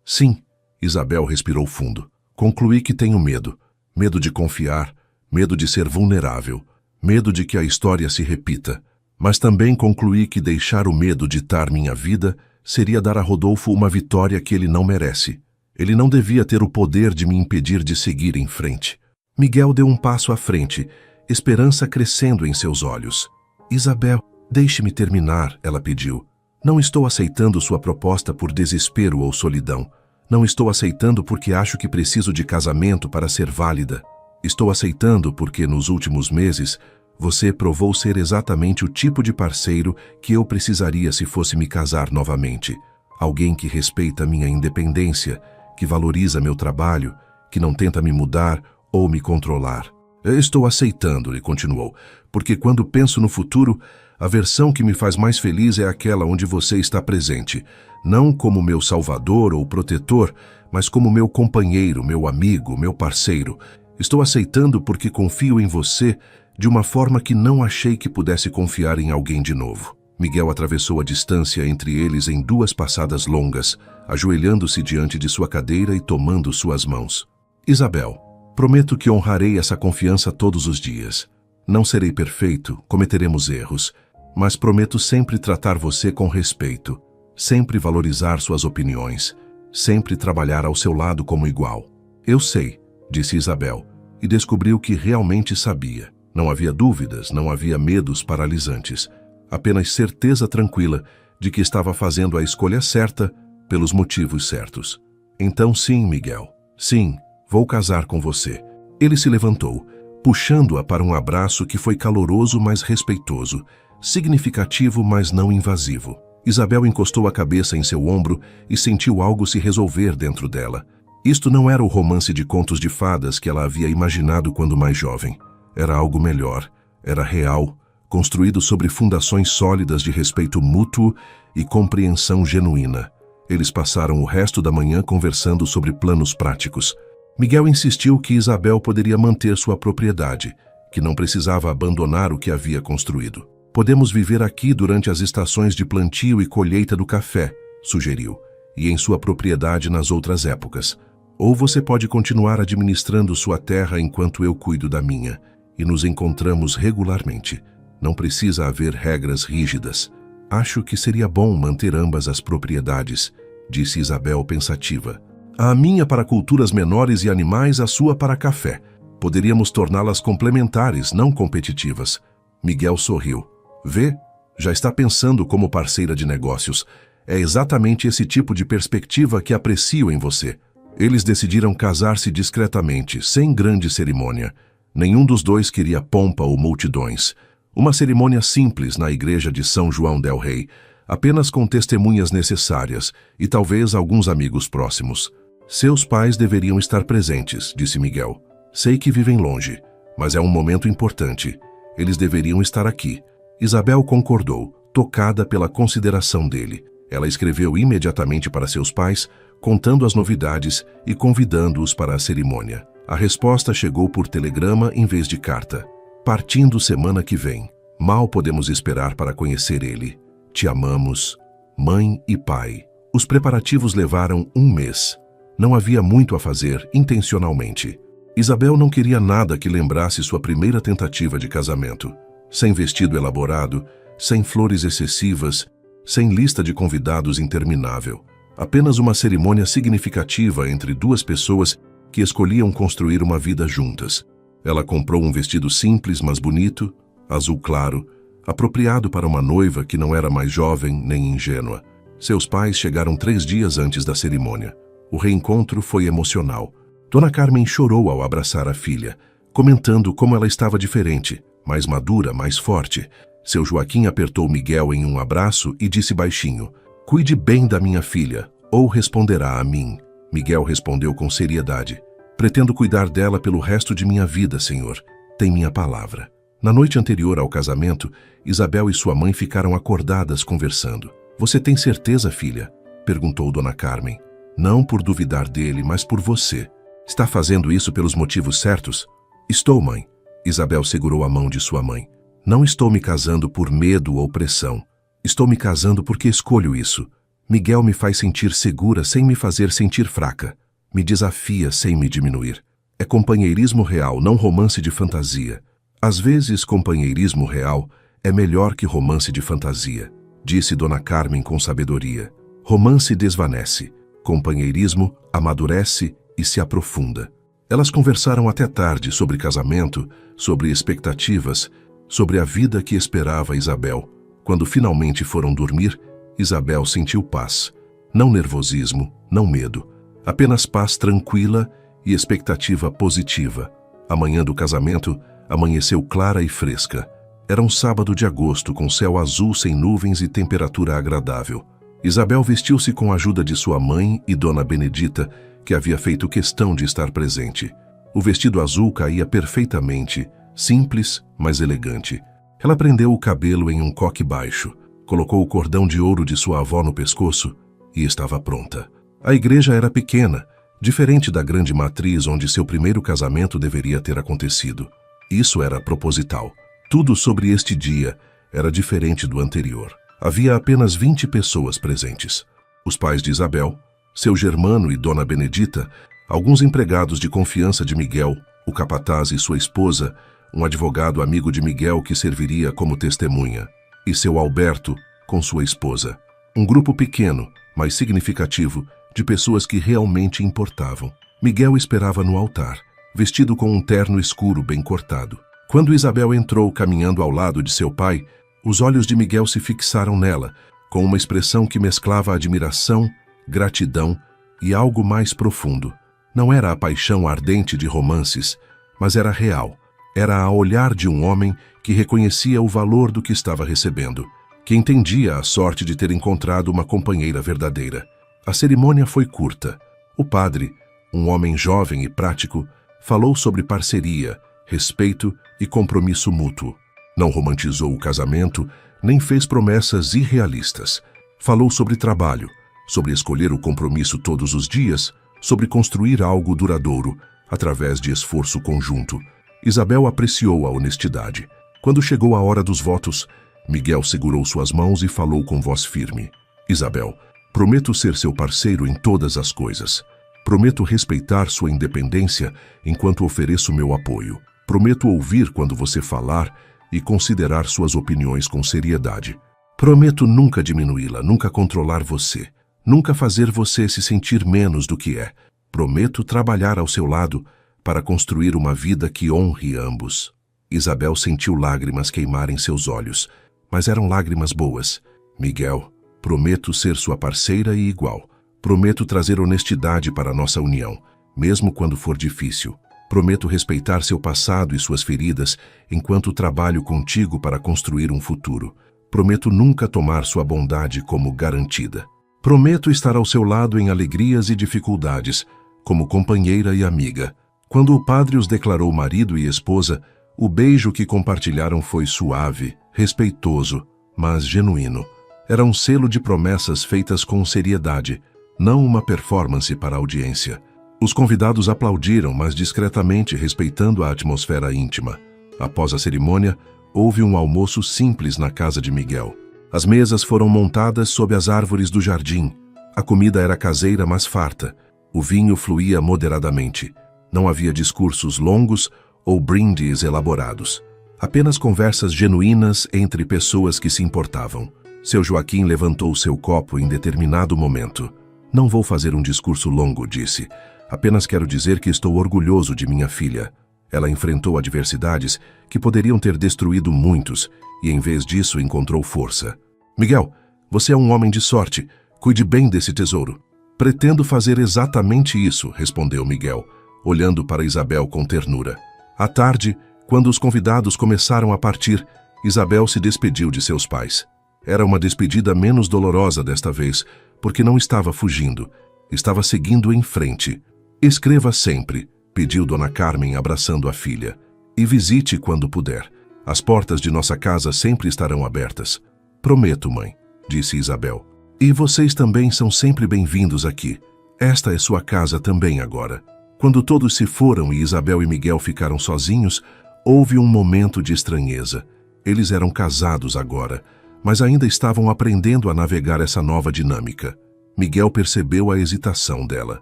Sim, Isabel respirou fundo. Concluí que tenho medo. Medo de confiar, medo de ser vulnerável, medo de que a história se repita. Mas também concluí que deixar o medo ditar minha vida seria dar a Rodolfo uma vitória que ele não merece. Ele não devia ter o poder de me impedir de seguir em frente. Miguel deu um passo à frente, esperança crescendo em seus olhos. Isabel, deixe-me terminar, ela pediu. Não estou aceitando sua proposta por desespero ou solidão. Não estou aceitando porque acho que preciso de casamento para ser válida. Estou aceitando porque, nos últimos meses, você provou ser exatamente o tipo de parceiro que eu precisaria se fosse me casar novamente. Alguém que respeita minha independência, que valoriza meu trabalho, que não tenta me mudar ou me controlar. Eu estou aceitando, ele continuou, porque quando penso no futuro, a versão que me faz mais feliz é aquela onde você está presente, não como meu salvador ou protetor, mas como meu companheiro, meu amigo, meu parceiro. Estou aceitando porque confio em você de uma forma que não achei que pudesse confiar em alguém de novo. Miguel atravessou a distância entre eles em 2 passadas longas, ajoelhando-se diante de sua cadeira e tomando suas mãos. Isabel, prometo que honrarei essa confiança todos os dias. Não serei perfeito, cometeremos erros, mas prometo sempre tratar você com respeito, sempre valorizar suas opiniões, sempre trabalhar ao seu lado como igual. Eu sei, disse Isabel, e descobriu que realmente sabia. Não havia dúvidas, não havia medos paralisantes, apenas certeza tranquila de que estava fazendo a escolha certa pelos motivos certos. Então sim, Miguel, sim, vou casar com você. Ele se levantou, puxando-a para um abraço que foi caloroso, mas respeitoso, significativo, mas não invasivo. Isabel encostou a cabeça em seu ombro e sentiu algo se resolver dentro dela. Isto não era o romance de contos de fadas que ela havia imaginado quando mais jovem. Era algo melhor, era real, construído sobre fundações sólidas de respeito mútuo e compreensão genuína. Eles passaram o resto da manhã conversando sobre planos práticos. Miguel insistiu que Isabel poderia manter sua propriedade, que não precisava abandonar o que havia construído. Podemos viver aqui durante as estações de plantio e colheita do café, sugeriu, e em sua propriedade nas outras épocas. Ou você pode continuar administrando sua terra enquanto eu cuido da minha, e nos encontramos regularmente. Não precisa haver regras rígidas. Acho que seria bom manter ambas as propriedades, disse Isabel pensativa. A minha para culturas menores e animais, a sua para café. Poderíamos torná-las complementares, não competitivas. Miguel sorriu. Vê? Já está pensando como parceira de negócios. É exatamente esse tipo de perspectiva que aprecio em você. Eles decidiram casar-se discretamente, sem grande cerimônia. Nenhum dos dois queria pompa ou multidões. Uma cerimônia simples na igreja de São João del Rei, apenas com testemunhas necessárias e talvez alguns amigos próximos. Seus pais deveriam estar presentes, disse Miguel. Sei que vivem longe, mas é um momento importante. Eles deveriam estar aqui. Isabel concordou, tocada pela consideração dele. Ela escreveu imediatamente para seus pais, contando as novidades e convidando-os para a cerimônia. A resposta chegou por telegrama em vez de carta. Partindo semana que vem. Mal podemos esperar para conhecer ele. Te amamos, mãe e pai. Os preparativos levaram 1 mês. Não havia muito a fazer intencionalmente. Isabel não queria nada que lembrasse sua primeira tentativa de casamento. Sem vestido elaborado, sem flores excessivas, sem lista de convidados interminável. Apenas uma cerimônia significativa entre 2 pessoas que escolhiam construir uma vida juntas. Ela comprou um vestido simples, mas bonito, azul claro, apropriado para uma noiva que não era mais jovem nem ingênua. Seus pais chegaram 3 dias antes da cerimônia. O reencontro foi emocional. Dona Carmen chorou ao abraçar a filha, comentando como ela estava diferente, mais madura, mais forte. Seu Joaquim apertou Miguel em um abraço e disse baixinho, «Cuide bem da minha filha, ou responderá a mim». Miguel respondeu com seriedade, «Pretendo cuidar dela pelo resto de minha vida, senhor. Tem minha palavra». Na noite anterior ao casamento, Isabel e sua mãe ficaram acordadas conversando. «Você tem certeza, filha?» perguntou Dona Carmen. Não por duvidar dele, mas por você. Está fazendo isso pelos motivos certos? Estou, mãe. Isabel segurou a mão de sua mãe. Não estou me casando por medo ou pressão. Estou me casando porque escolho isso. Miguel me faz sentir segura sem me fazer sentir fraca. Me desafia sem me diminuir. É companheirismo real, não romance de fantasia. Às vezes, companheirismo real é melhor que romance de fantasia, disse Dona Carmen com sabedoria. Romance desvanece. Companheirismo amadurece e se aprofunda. Elas conversaram até tarde sobre casamento, sobre expectativas, sobre a vida que esperava Isabel. Quando finalmente foram dormir, Isabel sentiu paz. Não nervosismo, não medo. Apenas paz tranquila e expectativa positiva. A manhã do casamento amanheceu clara e fresca. Era um sábado de agosto com céu azul sem nuvens e temperatura agradável. Isabel vestiu-se com a ajuda de sua mãe e Dona Benedita, que havia feito questão de estar presente. O vestido azul caía perfeitamente, simples, mas elegante. Ela prendeu o cabelo em um coque baixo, colocou o cordão de ouro de sua avó no pescoço e estava pronta. A igreja era pequena, diferente da grande matriz onde seu primeiro casamento deveria ter acontecido. Isso era proposital. Tudo sobre este dia era diferente do anterior. Havia apenas 20 pessoas presentes. Os pais de Isabel, seu germano e Dona Benedita, alguns empregados de confiança de Miguel, o capataz e sua esposa, um advogado amigo de Miguel que serviria como testemunha, e seu Alberto com sua esposa. Um grupo pequeno, mas significativo, de pessoas que realmente importavam. Miguel esperava no altar, vestido com um terno escuro bem cortado. Quando Isabel entrou caminhando ao lado de seu pai, os olhos de Miguel se fixaram nela, com uma expressão que mesclava admiração, gratidão e algo mais profundo. Não era a paixão ardente de romances, mas era real. Era a olhar de um homem que reconhecia o valor do que estava recebendo, que entendia a sorte de ter encontrado uma companheira verdadeira. A cerimônia foi curta. O padre, um homem jovem e prático, falou sobre parceria, respeito e compromisso mútuo. Não romantizou o casamento, nem fez promessas irrealistas. Falou sobre trabalho, sobre escolher o compromisso todos os dias, sobre construir algo duradouro, através de esforço conjunto. Isabel apreciou a honestidade. Quando chegou a hora dos votos, Miguel segurou suas mãos e falou com voz firme. Isabel, prometo ser seu parceiro em todas as coisas. Prometo respeitar sua independência enquanto ofereço meu apoio. Prometo ouvir quando você falar e considerar suas opiniões com seriedade. Prometo nunca diminuí-la, nunca controlar você, nunca fazer você se sentir menos do que é. Prometo trabalhar ao seu lado para construir uma vida que honre ambos. Isabel sentiu lágrimas queimarem seus olhos, mas eram lágrimas boas. Miguel, prometo ser sua parceira e igual. Prometo trazer honestidade para a nossa união, mesmo quando for difícil. Prometo respeitar seu passado e suas feridas enquanto trabalho contigo para construir um futuro. Prometo nunca tomar sua bondade como garantida. Prometo estar ao seu lado em alegrias e dificuldades, como companheira e amiga. Quando o padre os declarou marido e esposa, o beijo que compartilharam foi suave, respeitoso, mas genuíno. Era um selo de promessas feitas com seriedade, não uma performance para a audiência. Os convidados aplaudiram, mas discretamente, respeitando a atmosfera íntima. Após a cerimônia, houve um almoço simples na casa de Miguel. As mesas foram montadas sob as árvores do jardim. A comida era caseira, mas farta. O vinho fluía moderadamente. Não havia discursos longos ou brindes elaborados. Apenas conversas genuínas entre pessoas que se importavam. Seu Joaquim levantou seu copo em determinado momento. Não vou fazer um discurso longo, disse. Apenas quero dizer que estou orgulhoso de minha filha. Ela enfrentou adversidades que poderiam ter destruído muitos e, em vez disso, encontrou força. Miguel, você é um homem de sorte. Cuide bem desse tesouro. Pretendo fazer exatamente isso, respondeu Miguel, olhando para Isabel com ternura. À tarde, quando os convidados começaram a partir, Isabel se despediu de seus pais. Era uma despedida menos dolorosa desta vez, porque não estava fugindo, estava seguindo em frente. Escreva sempre, pediu Dona Carmen abraçando a filha, e visite quando puder. As portas de nossa casa sempre estarão abertas. Prometo, mãe, disse Isabel. E vocês também são sempre bem-vindos aqui. Esta é sua casa também agora. Quando todos se foram e Isabel e Miguel ficaram sozinhos, houve um momento de estranheza. Eles eram casados agora, mas ainda estavam aprendendo a navegar essa nova dinâmica. Miguel percebeu a hesitação dela.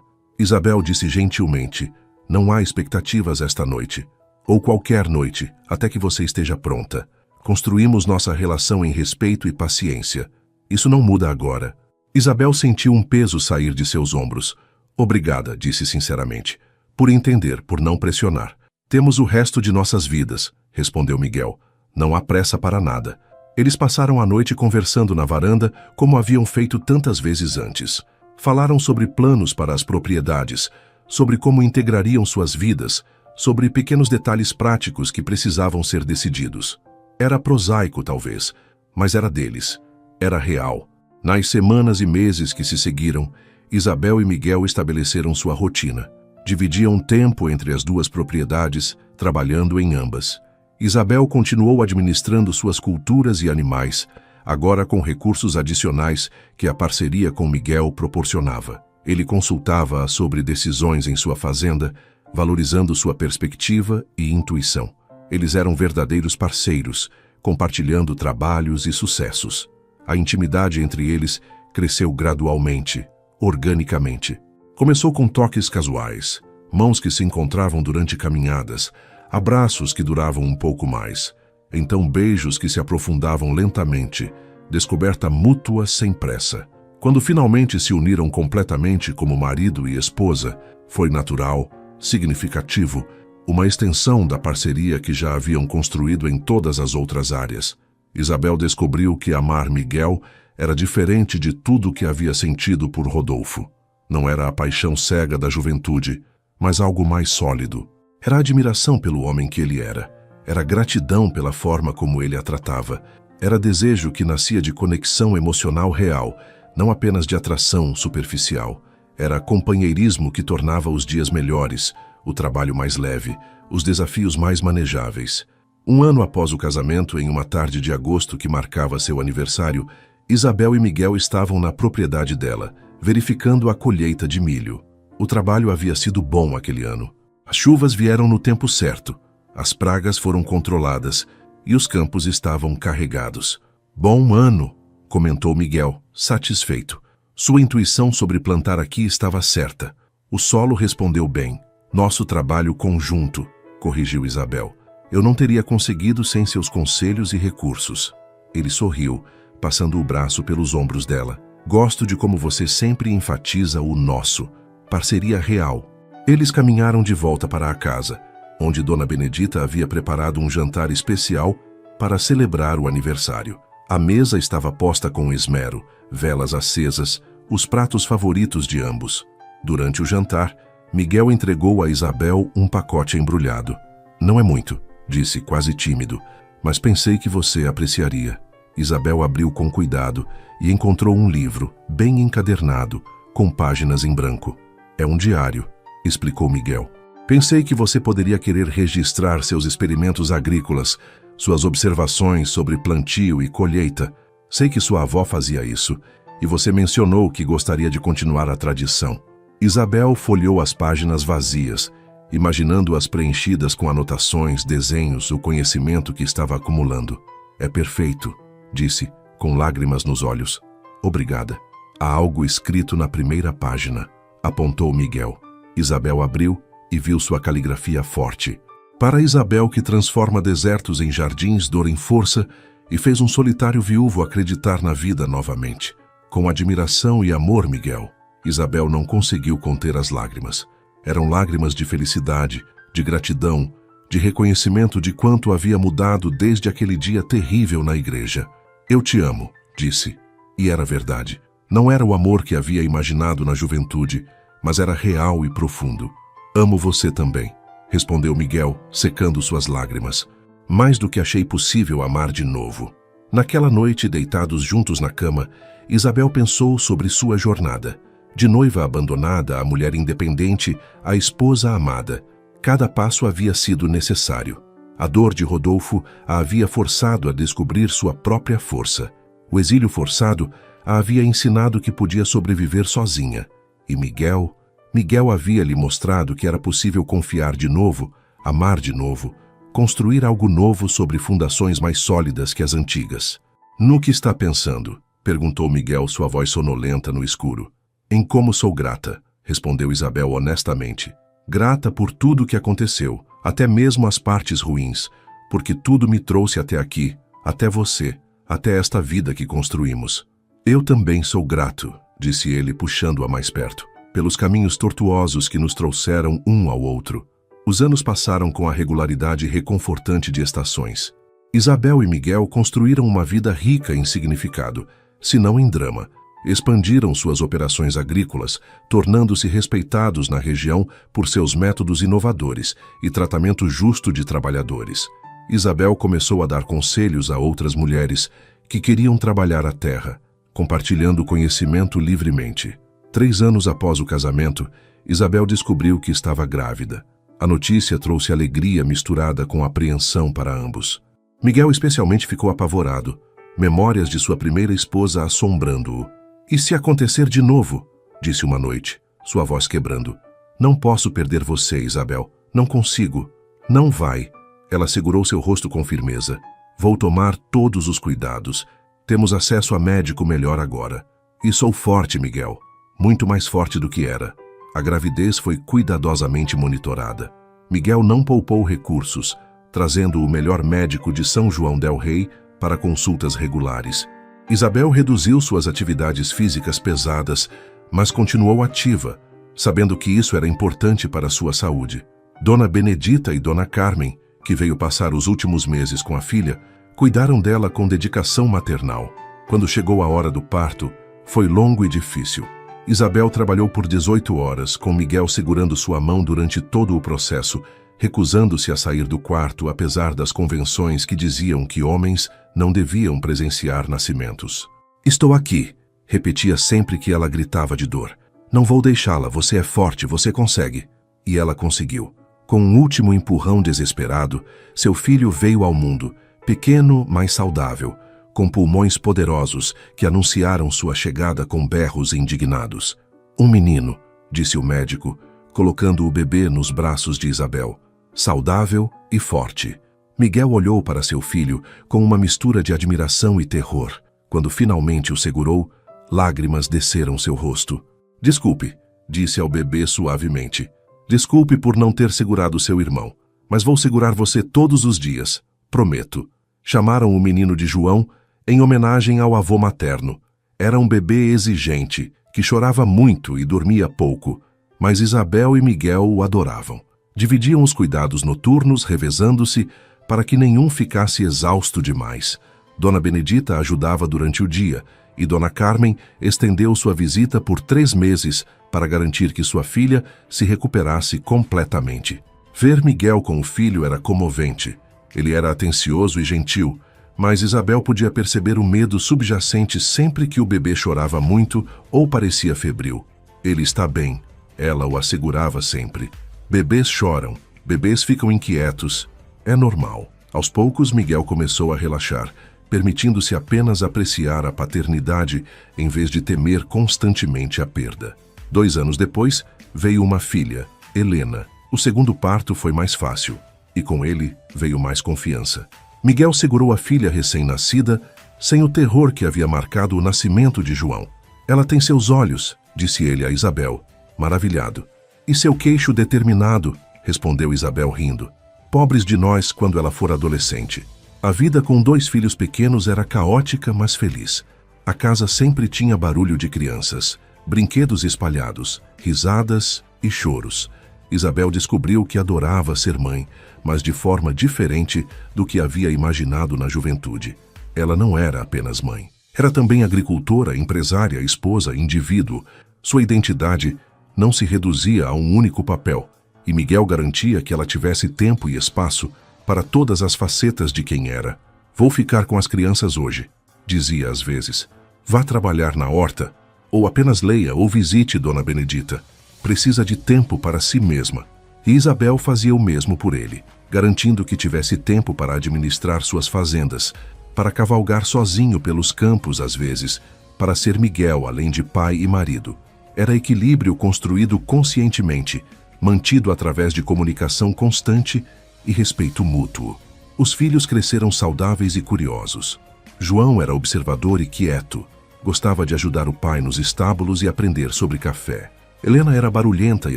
Isabel disse gentilmente: "Não há expectativas esta noite, ou qualquer noite, até que você esteja pronta. Construímos nossa relação em respeito e paciência. Isso não muda agora." Isabel sentiu um peso sair de seus ombros. "Obrigada", disse sinceramente, "por entender, por não pressionar. Temos o resto de nossas vidas", respondeu Miguel. "Não há pressa para nada." Eles passaram a noite conversando na varanda, como haviam feito tantas vezes antes. Falaram sobre planos para as propriedades, sobre como integrariam suas vidas, sobre pequenos detalhes práticos que precisavam ser decididos. Era prosaico, talvez, mas era deles. Era real. Nas semanas e meses que se seguiram, Isabel e Miguel estabeleceram sua rotina. Dividiam tempo entre as duas propriedades, trabalhando em ambas. Isabel continuou administrando suas culturas e animais, agora com recursos adicionais que a parceria com Miguel proporcionava. Ele consultava-a sobre decisões em sua fazenda, valorizando sua perspectiva e intuição. Eles eram verdadeiros parceiros, compartilhando trabalhos e sucessos. A intimidade entre eles cresceu gradualmente, organicamente. Começou com toques casuais, mãos que se encontravam durante caminhadas, abraços que duravam um pouco mais, então beijos que se aprofundavam lentamente, descoberta mútua sem pressa. Quando finalmente se uniram completamente como marido e esposa, foi natural, significativo, uma extensão da parceria que já haviam construído em todas as outras áreas. Isabel descobriu que amar Miguel era diferente de tudo que havia sentido por Rodolfo. Não era a paixão cega da juventude, mas algo mais sólido. Era admiração pelo homem que ele era. Era gratidão pela forma como ele a tratava. Era desejo que nascia de conexão emocional real, não apenas de atração superficial. Era companheirismo que tornava os dias melhores, o trabalho mais leve, os desafios mais manejáveis. Um ano após o casamento, em uma tarde de agosto que marcava seu aniversário, Isabel e Miguel estavam na propriedade dela, verificando a colheita de milho. O trabalho havia sido bom aquele ano. As chuvas vieram no tempo certo, as pragas foram controladas e os campos estavam carregados. "Bom ano", comentou Miguel, satisfeito. Sua intuição sobre plantar aqui estava certa. O solo respondeu bem. "Nosso trabalho conjunto", corrigiu Isabel. "Eu não teria conseguido sem seus conselhos e recursos." Ele sorriu, passando o braço pelos ombros dela. "Gosto de como você sempre enfatiza o nosso. Parceria real." Eles caminharam de volta para a casa, onde Dona Benedita havia preparado um jantar especial para celebrar o aniversário. A mesa estava posta com esmero, velas acesas, os pratos favoritos de ambos. Durante o jantar, Miguel entregou a Isabel um pacote embrulhado. "Não é muito", disse quase tímido, "mas pensei que você apreciaria." Isabel abriu com cuidado e encontrou um livro, bem encadernado, com páginas em branco. "É um diário", explicou Miguel. "Pensei que você poderia querer registrar seus experimentos agrícolas, suas observações sobre plantio e colheita. Sei que sua avó fazia isso, e você mencionou que gostaria de continuar a tradição." Isabel folheou as páginas vazias, imaginando-as preenchidas com anotações, desenhos, o conhecimento que estava acumulando. "É perfeito", disse, com lágrimas nos olhos. "Obrigada." "Há algo escrito na primeira página", apontou Miguel. Isabel abriu e viu sua caligrafia forte. "Para Isabel, que transforma desertos em jardins, dor em força, e fez um solitário viúvo acreditar na vida novamente. Com admiração e amor, Miguel." Isabel não conseguiu conter as lágrimas. Eram lágrimas de felicidade, de gratidão, de reconhecimento de quanto havia mudado desde aquele dia terrível na igreja. "Eu te amo", disse. E era verdade. Não era o amor que havia imaginado na juventude, mas era real e profundo. "Amo você também", respondeu Miguel, secando suas lágrimas. "Mais do que achei possível amar de novo." Naquela noite, deitados juntos na cama, Isabel pensou sobre sua jornada. De noiva abandonada, a mulher independente, a esposa amada. Cada passo havia sido necessário. A dor de Rodolfo a havia forçado a descobrir sua própria força. O exílio forçado a havia ensinado que podia sobreviver sozinha. E Miguel havia lhe mostrado que era possível confiar de novo, amar de novo, construir algo novo sobre fundações mais sólidas que as antigas. No que está pensando? Perguntou Miguel, sua voz sonolenta no escuro. Em como sou grata, respondeu Isabel honestamente. Grata por tudo que aconteceu, até mesmo as partes ruins, porque tudo me trouxe até aqui, até você, até esta vida que construímos. Eu também sou grato, disse ele, puxando-a mais perto, pelos caminhos tortuosos que nos trouxeram um ao outro. Os anos passaram com a regularidade reconfortante de estações. Isabel e Miguel construíram uma vida rica em significado, se não em drama. Expandiram suas operações agrícolas, tornando-se respeitados na região por seus métodos inovadores e tratamento justo de trabalhadores. Isabel começou a dar conselhos a outras mulheres que queriam trabalhar a terra, compartilhando conhecimento livremente. 3 anos após o casamento, Isabel descobriu que estava grávida. A notícia trouxe alegria misturada com apreensão para ambos. Miguel especialmente ficou apavorado, memórias de sua primeira esposa assombrando-o. E se acontecer de novo? Disse uma noite, sua voz quebrando. Não posso perder você, Isabel. Não consigo. Não vai. Ela segurou seu rosto com firmeza. Vou tomar todos os cuidados. Temos acesso a médico melhor agora. E sou forte, Miguel. Muito mais forte do que era. A gravidez foi cuidadosamente monitorada. Miguel não poupou recursos, trazendo o melhor médico de São João del Rei para consultas regulares. Isabel reduziu suas atividades físicas pesadas, mas continuou ativa, sabendo que isso era importante para sua saúde. Dona Benedita e Dona Carmen, que veio passar os últimos meses com a filha, cuidaram dela com dedicação maternal. Quando chegou a hora do parto, foi longo e difícil. Isabel trabalhou por 18 horas, com Miguel segurando sua mão durante todo o processo, recusando-se a sair do quarto apesar das convenções que diziam que homens não deviam presenciar nascimentos. Estou aqui, repetia sempre que ela gritava de dor. Não vou deixá-la, você é forte, você consegue. E ela conseguiu. Com um último empurrão desesperado, seu filho veio ao mundo, pequeno, mas saudável, com pulmões poderosos que anunciaram sua chegada com berros indignados. Um menino, disse o médico, colocando o bebê nos braços de Isabel, saudável e forte. Miguel olhou para seu filho com uma mistura de admiração e terror. Quando finalmente o segurou, lágrimas desceram seu rosto. Desculpe, disse ao bebê suavemente. Desculpe por não ter segurado seu irmão, mas vou segurar você todos os dias, prometo. Chamaram o menino de João em homenagem ao avô materno. Era um bebê exigente, que chorava muito e dormia pouco, mas Isabel e Miguel o adoravam. Dividiam os cuidados noturnos, revezando-se, para que nenhum ficasse exausto demais. Dona Benedita ajudava durante o dia, e Dona Carmen estendeu sua visita por 3 meses para garantir que sua filha se recuperasse completamente. Ver Miguel com o filho era comovente. Ele era atencioso e gentil, mas Isabel podia perceber o medo subjacente sempre que o bebê chorava muito ou parecia febril. Ele está bem, ela o assegurava sempre. Bebês choram, bebês ficam inquietos. É normal. Aos poucos, Miguel começou a relaxar, permitindo-se apenas apreciar a paternidade em vez de temer constantemente a perda. 2 anos depois, veio uma filha, Helena. O segundo parto foi mais fácil, e com ele veio mais confiança. Miguel segurou a filha recém-nascida, sem o terror que havia marcado o nascimento de João. Ela tem seus olhos, disse ele a Isabel, maravilhado. E seu queixo determinado, respondeu Isabel rindo. Pobres de nós quando ela for adolescente. A vida com 2 filhos pequenos era caótica, mas feliz. A casa sempre tinha barulho de crianças, brinquedos espalhados, risadas e choros. Isabel descobriu que adorava ser mãe, mas de forma diferente do que havia imaginado na juventude. Ela não era apenas mãe. Era também agricultora, empresária, esposa, indivíduo. Sua identidade não se reduzia a um único papel, e Miguel garantia que ela tivesse tempo e espaço para todas as facetas de quem era. Vou ficar com as crianças hoje, dizia às vezes. Vá trabalhar na horta, ou apenas leia ou visite Dona Benedita. Precisa de tempo para si mesma. E Isabel fazia o mesmo por ele, garantindo que tivesse tempo para administrar suas fazendas, para cavalgar sozinho pelos campos às vezes, para ser Miguel além de pai e marido. Era equilíbrio construído conscientemente, mantido através de comunicação constante e respeito mútuo. Os filhos cresceram saudáveis e curiosos. João era observador e quieto. Gostava de ajudar o pai nos estábulos e aprender sobre café. Helena era barulhenta e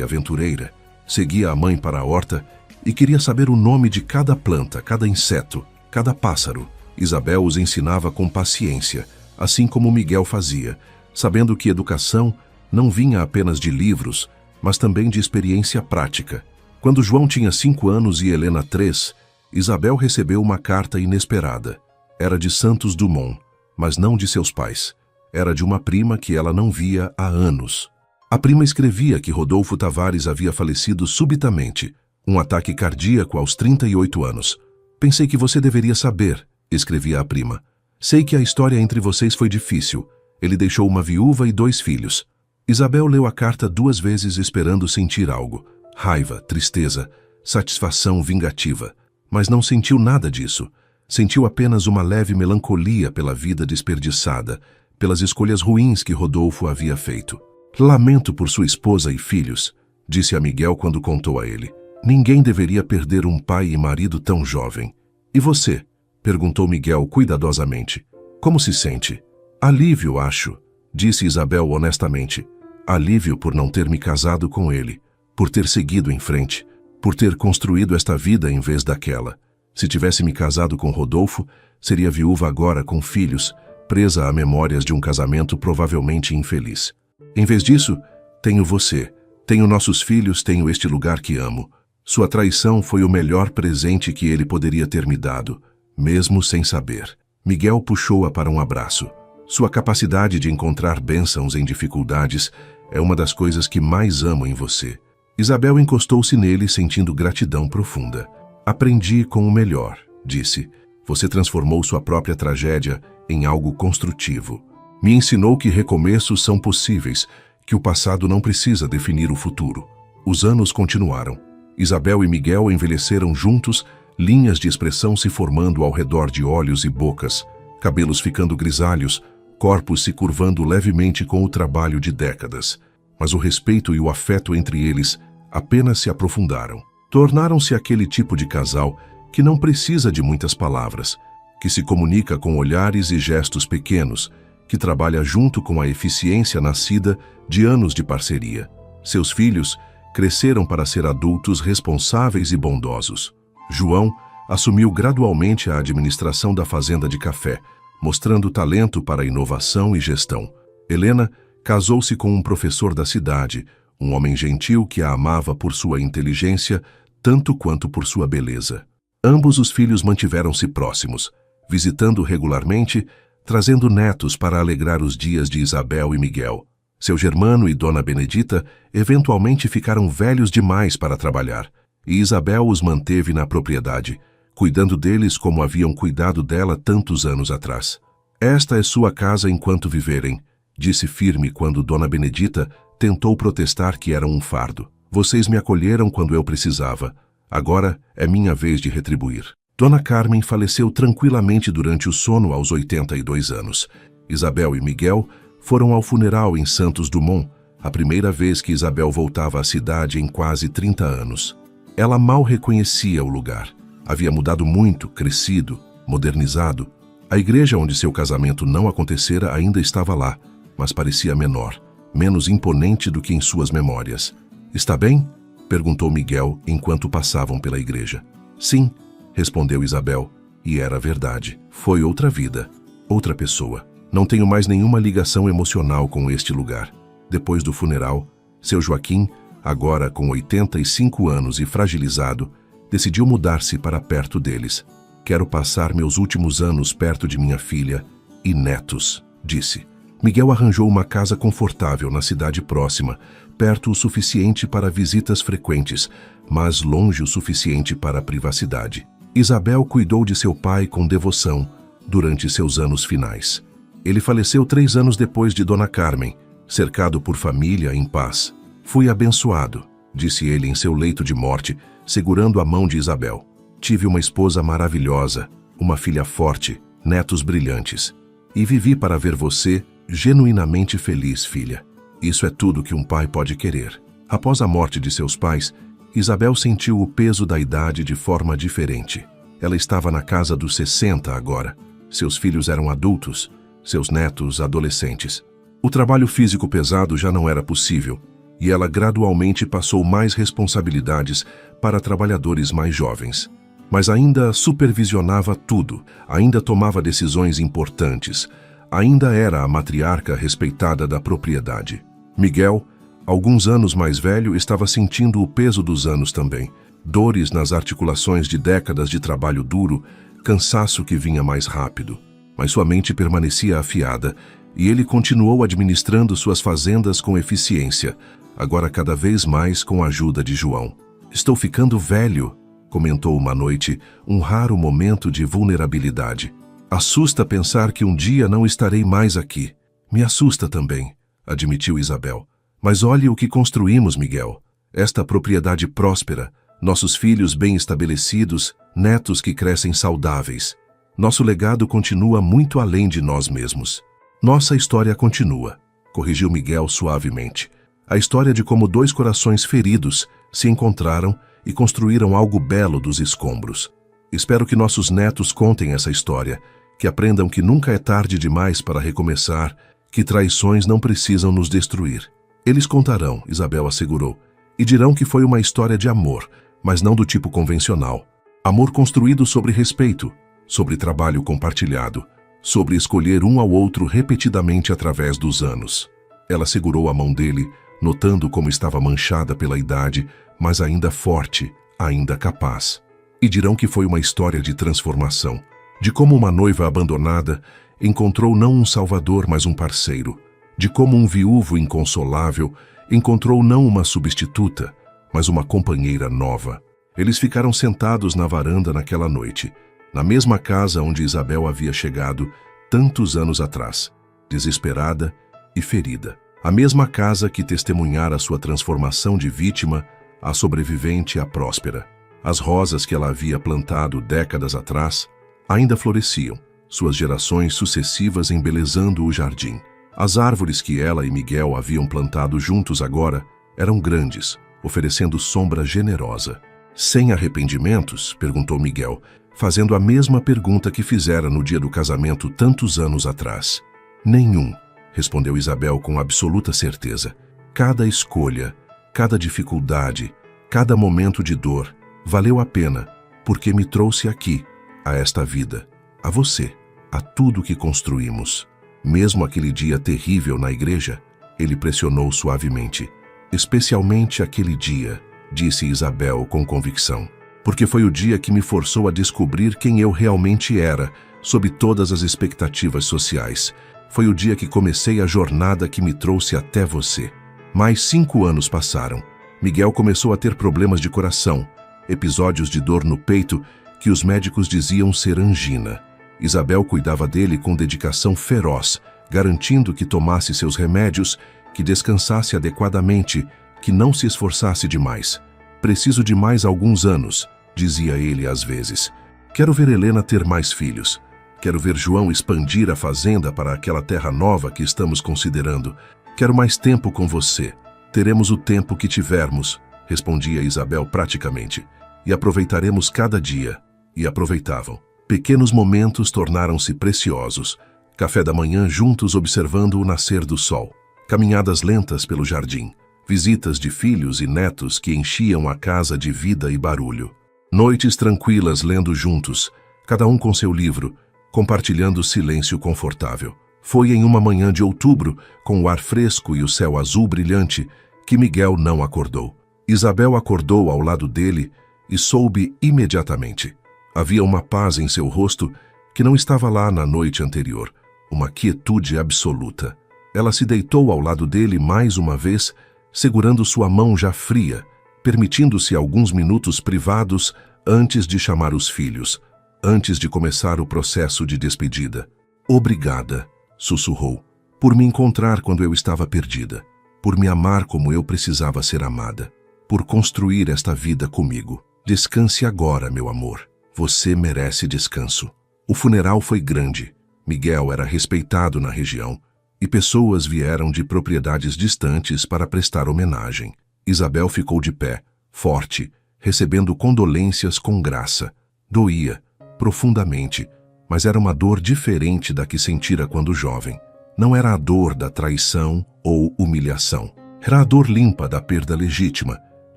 aventureira. Seguia a mãe para a horta e queria saber o nome de cada planta, cada inseto, cada pássaro. Isabel os ensinava com paciência, assim como Miguel fazia, sabendo que educação não vinha apenas de livros, mas também de experiência prática. Quando João tinha 5 anos e Helena 3, Isabel recebeu uma carta inesperada. Era de Santos Dumont, mas não de seus pais. Era de uma prima que ela não via há anos. A prima escrevia que Rodolfo Tavares havia falecido subitamente, um ataque cardíaco aos 38 anos. Pensei que você deveria saber, escrevia a prima. Sei que a história entre vocês foi difícil. Ele deixou uma viúva e 2 filhos. Isabel leu a carta 2 vezes esperando sentir algo. Raiva, tristeza, satisfação vingativa. Mas não sentiu nada disso. Sentiu apenas uma leve melancolia pela vida desperdiçada, pelas escolhas ruins que Rodolfo havia feito. Lamento por sua esposa e filhos, disse a Miguel quando contou a ele. Ninguém deveria perder um pai e marido tão jovem. E você? Perguntou Miguel cuidadosamente. Como se sente? Alívio, acho, disse Isabel honestamente. Alívio por não ter me casado com ele, por ter seguido em frente, por ter construído esta vida em vez daquela. Se tivesse me casado com Rodolfo, seria viúva agora com filhos, presa a memórias de um casamento provavelmente infeliz. Em vez disso, tenho você, tenho nossos filhos, tenho este lugar que amo. Sua traição foi o melhor presente que ele poderia ter me dado, mesmo sem saber. Miguel puxou-a para um abraço. Sua capacidade de encontrar bênçãos em dificuldades é uma das coisas que mais amo em você. Isabel encostou-se nele sentindo gratidão profunda. Aprendi com o melhor, disse. Você transformou sua própria tragédia em algo construtivo. Me ensinou que recomeços são possíveis, que o passado não precisa definir o futuro. Os anos continuaram. Isabel e Miguel envelheceram juntos, linhas de expressão se formando ao redor de olhos e bocas, cabelos ficando grisalhos, corpos se curvando levemente com o trabalho de décadas. Mas o respeito e o afeto entre eles apenas se aprofundaram. Tornaram-se aquele tipo de casal que não precisa de muitas palavras, que se comunica com olhares e gestos pequenos, que trabalha junto com a eficiência nascida de anos de parceria. Seus filhos cresceram para ser adultos responsáveis e bondosos. João assumiu gradualmente a administração da fazenda de café, mostrando talento para inovação e gestão. Helena casou-se com um professor da cidade, um homem gentil que a amava por sua inteligência, tanto quanto por sua beleza. Ambos os filhos mantiveram-se próximos, visitando regularmente, trazendo netos para alegrar os dias de Isabel e Miguel. Seu Germano e Dona Benedita eventualmente ficaram velhos demais para trabalhar, e Isabel os manteve na propriedade, cuidando deles como haviam cuidado dela tantos anos atrás. Esta é sua casa enquanto viverem, disse firme quando Dona Benedita tentou protestar que era um fardo. Vocês me acolheram quando eu precisava. Agora é minha vez de retribuir. Dona Carmen faleceu tranquilamente durante o sono aos 82 anos. Isabel e Miguel foram ao funeral em Santos Dumont, a primeira vez que Isabel voltava à cidade em quase 30 anos. Ela mal reconhecia o lugar. Havia mudado muito, crescido, modernizado. A igreja onde seu casamento não acontecera ainda estava lá, mas parecia menor, menos imponente do que em suas memórias. Está bem? Perguntou Miguel enquanto passavam pela igreja. Sim, respondeu Isabel, e era verdade. Foi outra vida, outra pessoa. Não tenho mais nenhuma ligação emocional com este lugar. Depois do funeral, seu Joaquim, agora com 85 anos e fragilizado, decidiu mudar-se para perto deles. Quero passar meus últimos anos perto de minha filha e netos, disse. Miguel arranjou uma casa confortável na cidade próxima, perto o suficiente para visitas frequentes, mas longe o suficiente para a privacidade. Isabel cuidou de seu pai com devoção durante seus anos finais. Ele faleceu 3 anos depois de Dona Carmen, cercado por família em paz. Fui abençoado, disse ele em seu leito de morte, segurando a mão de Isabel. Tive uma esposa maravilhosa, uma filha forte, netos brilhantes. E vivi para ver você genuinamente feliz, filha. Isso é tudo que um pai pode querer. Após a morte de seus pais, Isabel sentiu o peso da idade de forma diferente. Ela estava na casa dos 60 agora. Seus filhos eram adultos, seus netos adolescentes. O trabalho físico pesado já não era possível, e ela gradualmente passou mais responsabilidades para trabalhadores mais jovens. Mas ainda supervisionava tudo, ainda tomava decisões importantes, ainda era a matriarca respeitada da propriedade. Miguel, alguns anos mais velho, estava sentindo o peso dos anos também. Dores nas articulações de décadas de trabalho duro, cansaço que vinha mais rápido. Mas sua mente permanecia afiada, e ele continuou administrando suas fazendas com eficiência, agora cada vez mais com a ajuda de João. "Estou ficando velho", comentou uma noite, um raro momento de vulnerabilidade. "Assusta pensar que um dia não estarei mais aqui." "Me assusta também", admitiu Isabel. "Mas olhe o que construímos, Miguel. Esta propriedade próspera, nossos filhos bem estabelecidos, netos que crescem saudáveis. Nosso legado continua muito além de nós mesmos." "Nossa história continua", corrigiu Miguel suavemente. "A história de como dois corações feridos se encontraram e construíram algo belo dos escombros. Espero que nossos netos contem essa história, que aprendam que nunca é tarde demais para recomeçar, que traições não precisam nos destruir." "Eles contarão", Isabel assegurou, "e dirão que foi uma história de amor, mas não do tipo convencional. Amor construído sobre respeito, sobre trabalho compartilhado, sobre escolher um ao outro repetidamente através dos anos." Ela segurou a mão dele, notando como estava manchada pela idade, mas ainda forte, ainda capaz. "E dirão que foi uma história de transformação, de como uma noiva abandonada encontrou não um salvador, mas um parceiro, de como um viúvo inconsolável encontrou não uma substituta, mas uma companheira nova." Eles ficaram sentados na varanda naquela noite, na mesma casa onde Isabel havia chegado tantos anos atrás, desesperada e ferida. A mesma casa que testemunhara sua transformação de vítima a sobrevivente à próspera. As rosas que ela havia plantado décadas atrás ainda floresciam, suas gerações sucessivas embelezando o jardim. As árvores que ela e Miguel haviam plantado juntos agora eram grandes, oferecendo sombra generosa. "Sem arrependimentos?", perguntou Miguel, fazendo a mesma pergunta que fizera no dia do casamento tantos anos atrás. "Nenhum", respondeu Isabel com absoluta certeza. "Cada escolha, cada dificuldade, cada momento de dor valeu a pena, porque me trouxe aqui, a esta vida, a você, a tudo que construímos." Mesmo aquele dia terrível na igreja, ele pressionou suavemente. "Especialmente aquele dia", disse Isabel com convicção, "porque foi o dia que me forçou a descobrir quem eu realmente era, sob todas as expectativas sociais. Foi o dia que comecei a jornada que me trouxe até você." Mais 5 anos passaram. Miguel começou a ter problemas de coração, episódios de dor no peito que os médicos diziam ser angina. Isabel cuidava dele com dedicação feroz, garantindo que tomasse seus remédios, que descansasse adequadamente, que não se esforçasse demais. "Preciso de mais alguns anos", dizia ele às vezes. "Quero ver Helena ter mais filhos. Quero ver João expandir a fazenda para aquela terra nova que estamos considerando. Quero mais tempo com você." "Teremos o tempo que tivermos", respondia Isabel praticamente, "e aproveitaremos cada dia." E aproveitavam. Pequenos momentos tornaram-se preciosos. Café da manhã juntos observando o nascer do sol. Caminhadas lentas pelo jardim. Visitas de filhos e netos que enchiam a casa de vida e barulho. Noites tranquilas lendo juntos, cada um com seu livro, compartilhando silêncio confortável. Foi em uma manhã de outubro, com o ar fresco e o céu azul brilhante, que Miguel não acordou. Isabel acordou ao lado dele e soube imediatamente. Havia uma paz em seu rosto que não estava lá na noite anterior, uma quietude absoluta. Ela se deitou ao lado dele mais uma vez, segurando sua mão já fria, permitindo-se alguns minutos privados antes de chamar os filhos, antes de começar o processo de despedida. "Obrigada", sussurrou, "por me encontrar quando eu estava perdida, por me amar como eu precisava ser amada, por construir esta vida comigo. Descanse agora, meu amor. Você merece descanso." O funeral foi grande. Miguel era respeitado na região. e pessoas vieram de propriedades distantes para prestar homenagem. Isabel ficou de pé, forte, recebendo condolências com graça. Doía, profundamente, mas era uma dor diferente da que sentira quando jovem. Não era a dor da traição ou humilhação. Era a dor limpa da perda legítima,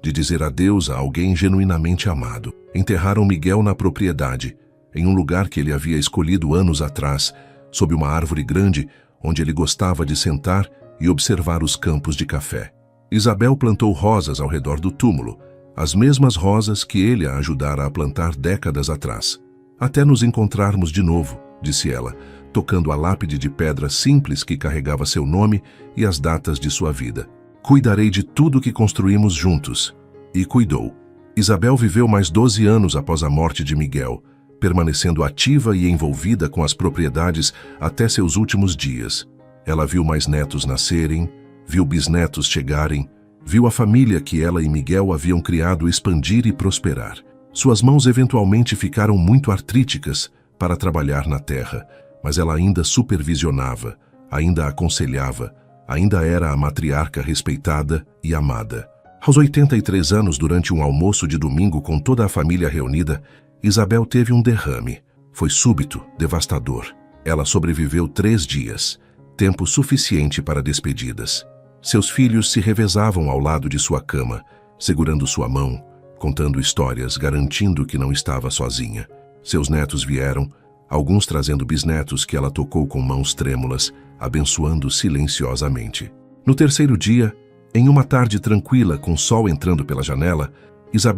de dizer adeus a alguém genuinamente amado. Enterraram Miguel na propriedade, em um lugar que ele havia escolhido anos atrás, sob uma árvore grande, onde ele gostava de sentar e observar os campos de café. Isabel plantou rosas ao redor do túmulo, as mesmas rosas que ele a ajudara a plantar décadas atrás. Até nos encontrarmos de novo, disse ela, tocando a lápide de pedra simples que carregava seu nome e as datas de sua vida. Cuidarei de tudo que construímos juntos. E cuidou. Isabel viveu mais 12 anos após a morte de Miguel, permanecendo ativa e envolvida com as propriedades até seus últimos dias. Ela viu mais netos nascerem, viu bisnetos chegarem, viu a família que ela e Miguel haviam criado expandir e prosperar. Suas mãos eventualmente ficaram muito artríticas para trabalhar na terra, mas ela ainda supervisionava, ainda aconselhava, ainda era a matriarca respeitada e amada. Aos 83 anos, durante um almoço de domingo com toda a família reunida, Isabel teve um derrame. Foi súbito, devastador. Ela sobreviveu 3 dias, tempo suficiente para despedidas. Seus filhos se revezavam ao lado de sua cama, segurando sua mão, contando histórias, garantindo que não estava sozinha. Seus netos vieram, alguns trazendo bisnetos que ela tocou com mãos trêmulas, abençoando silenciosamente. No terceiro dia, em uma tarde tranquila com sol entrando pela janela, Isabel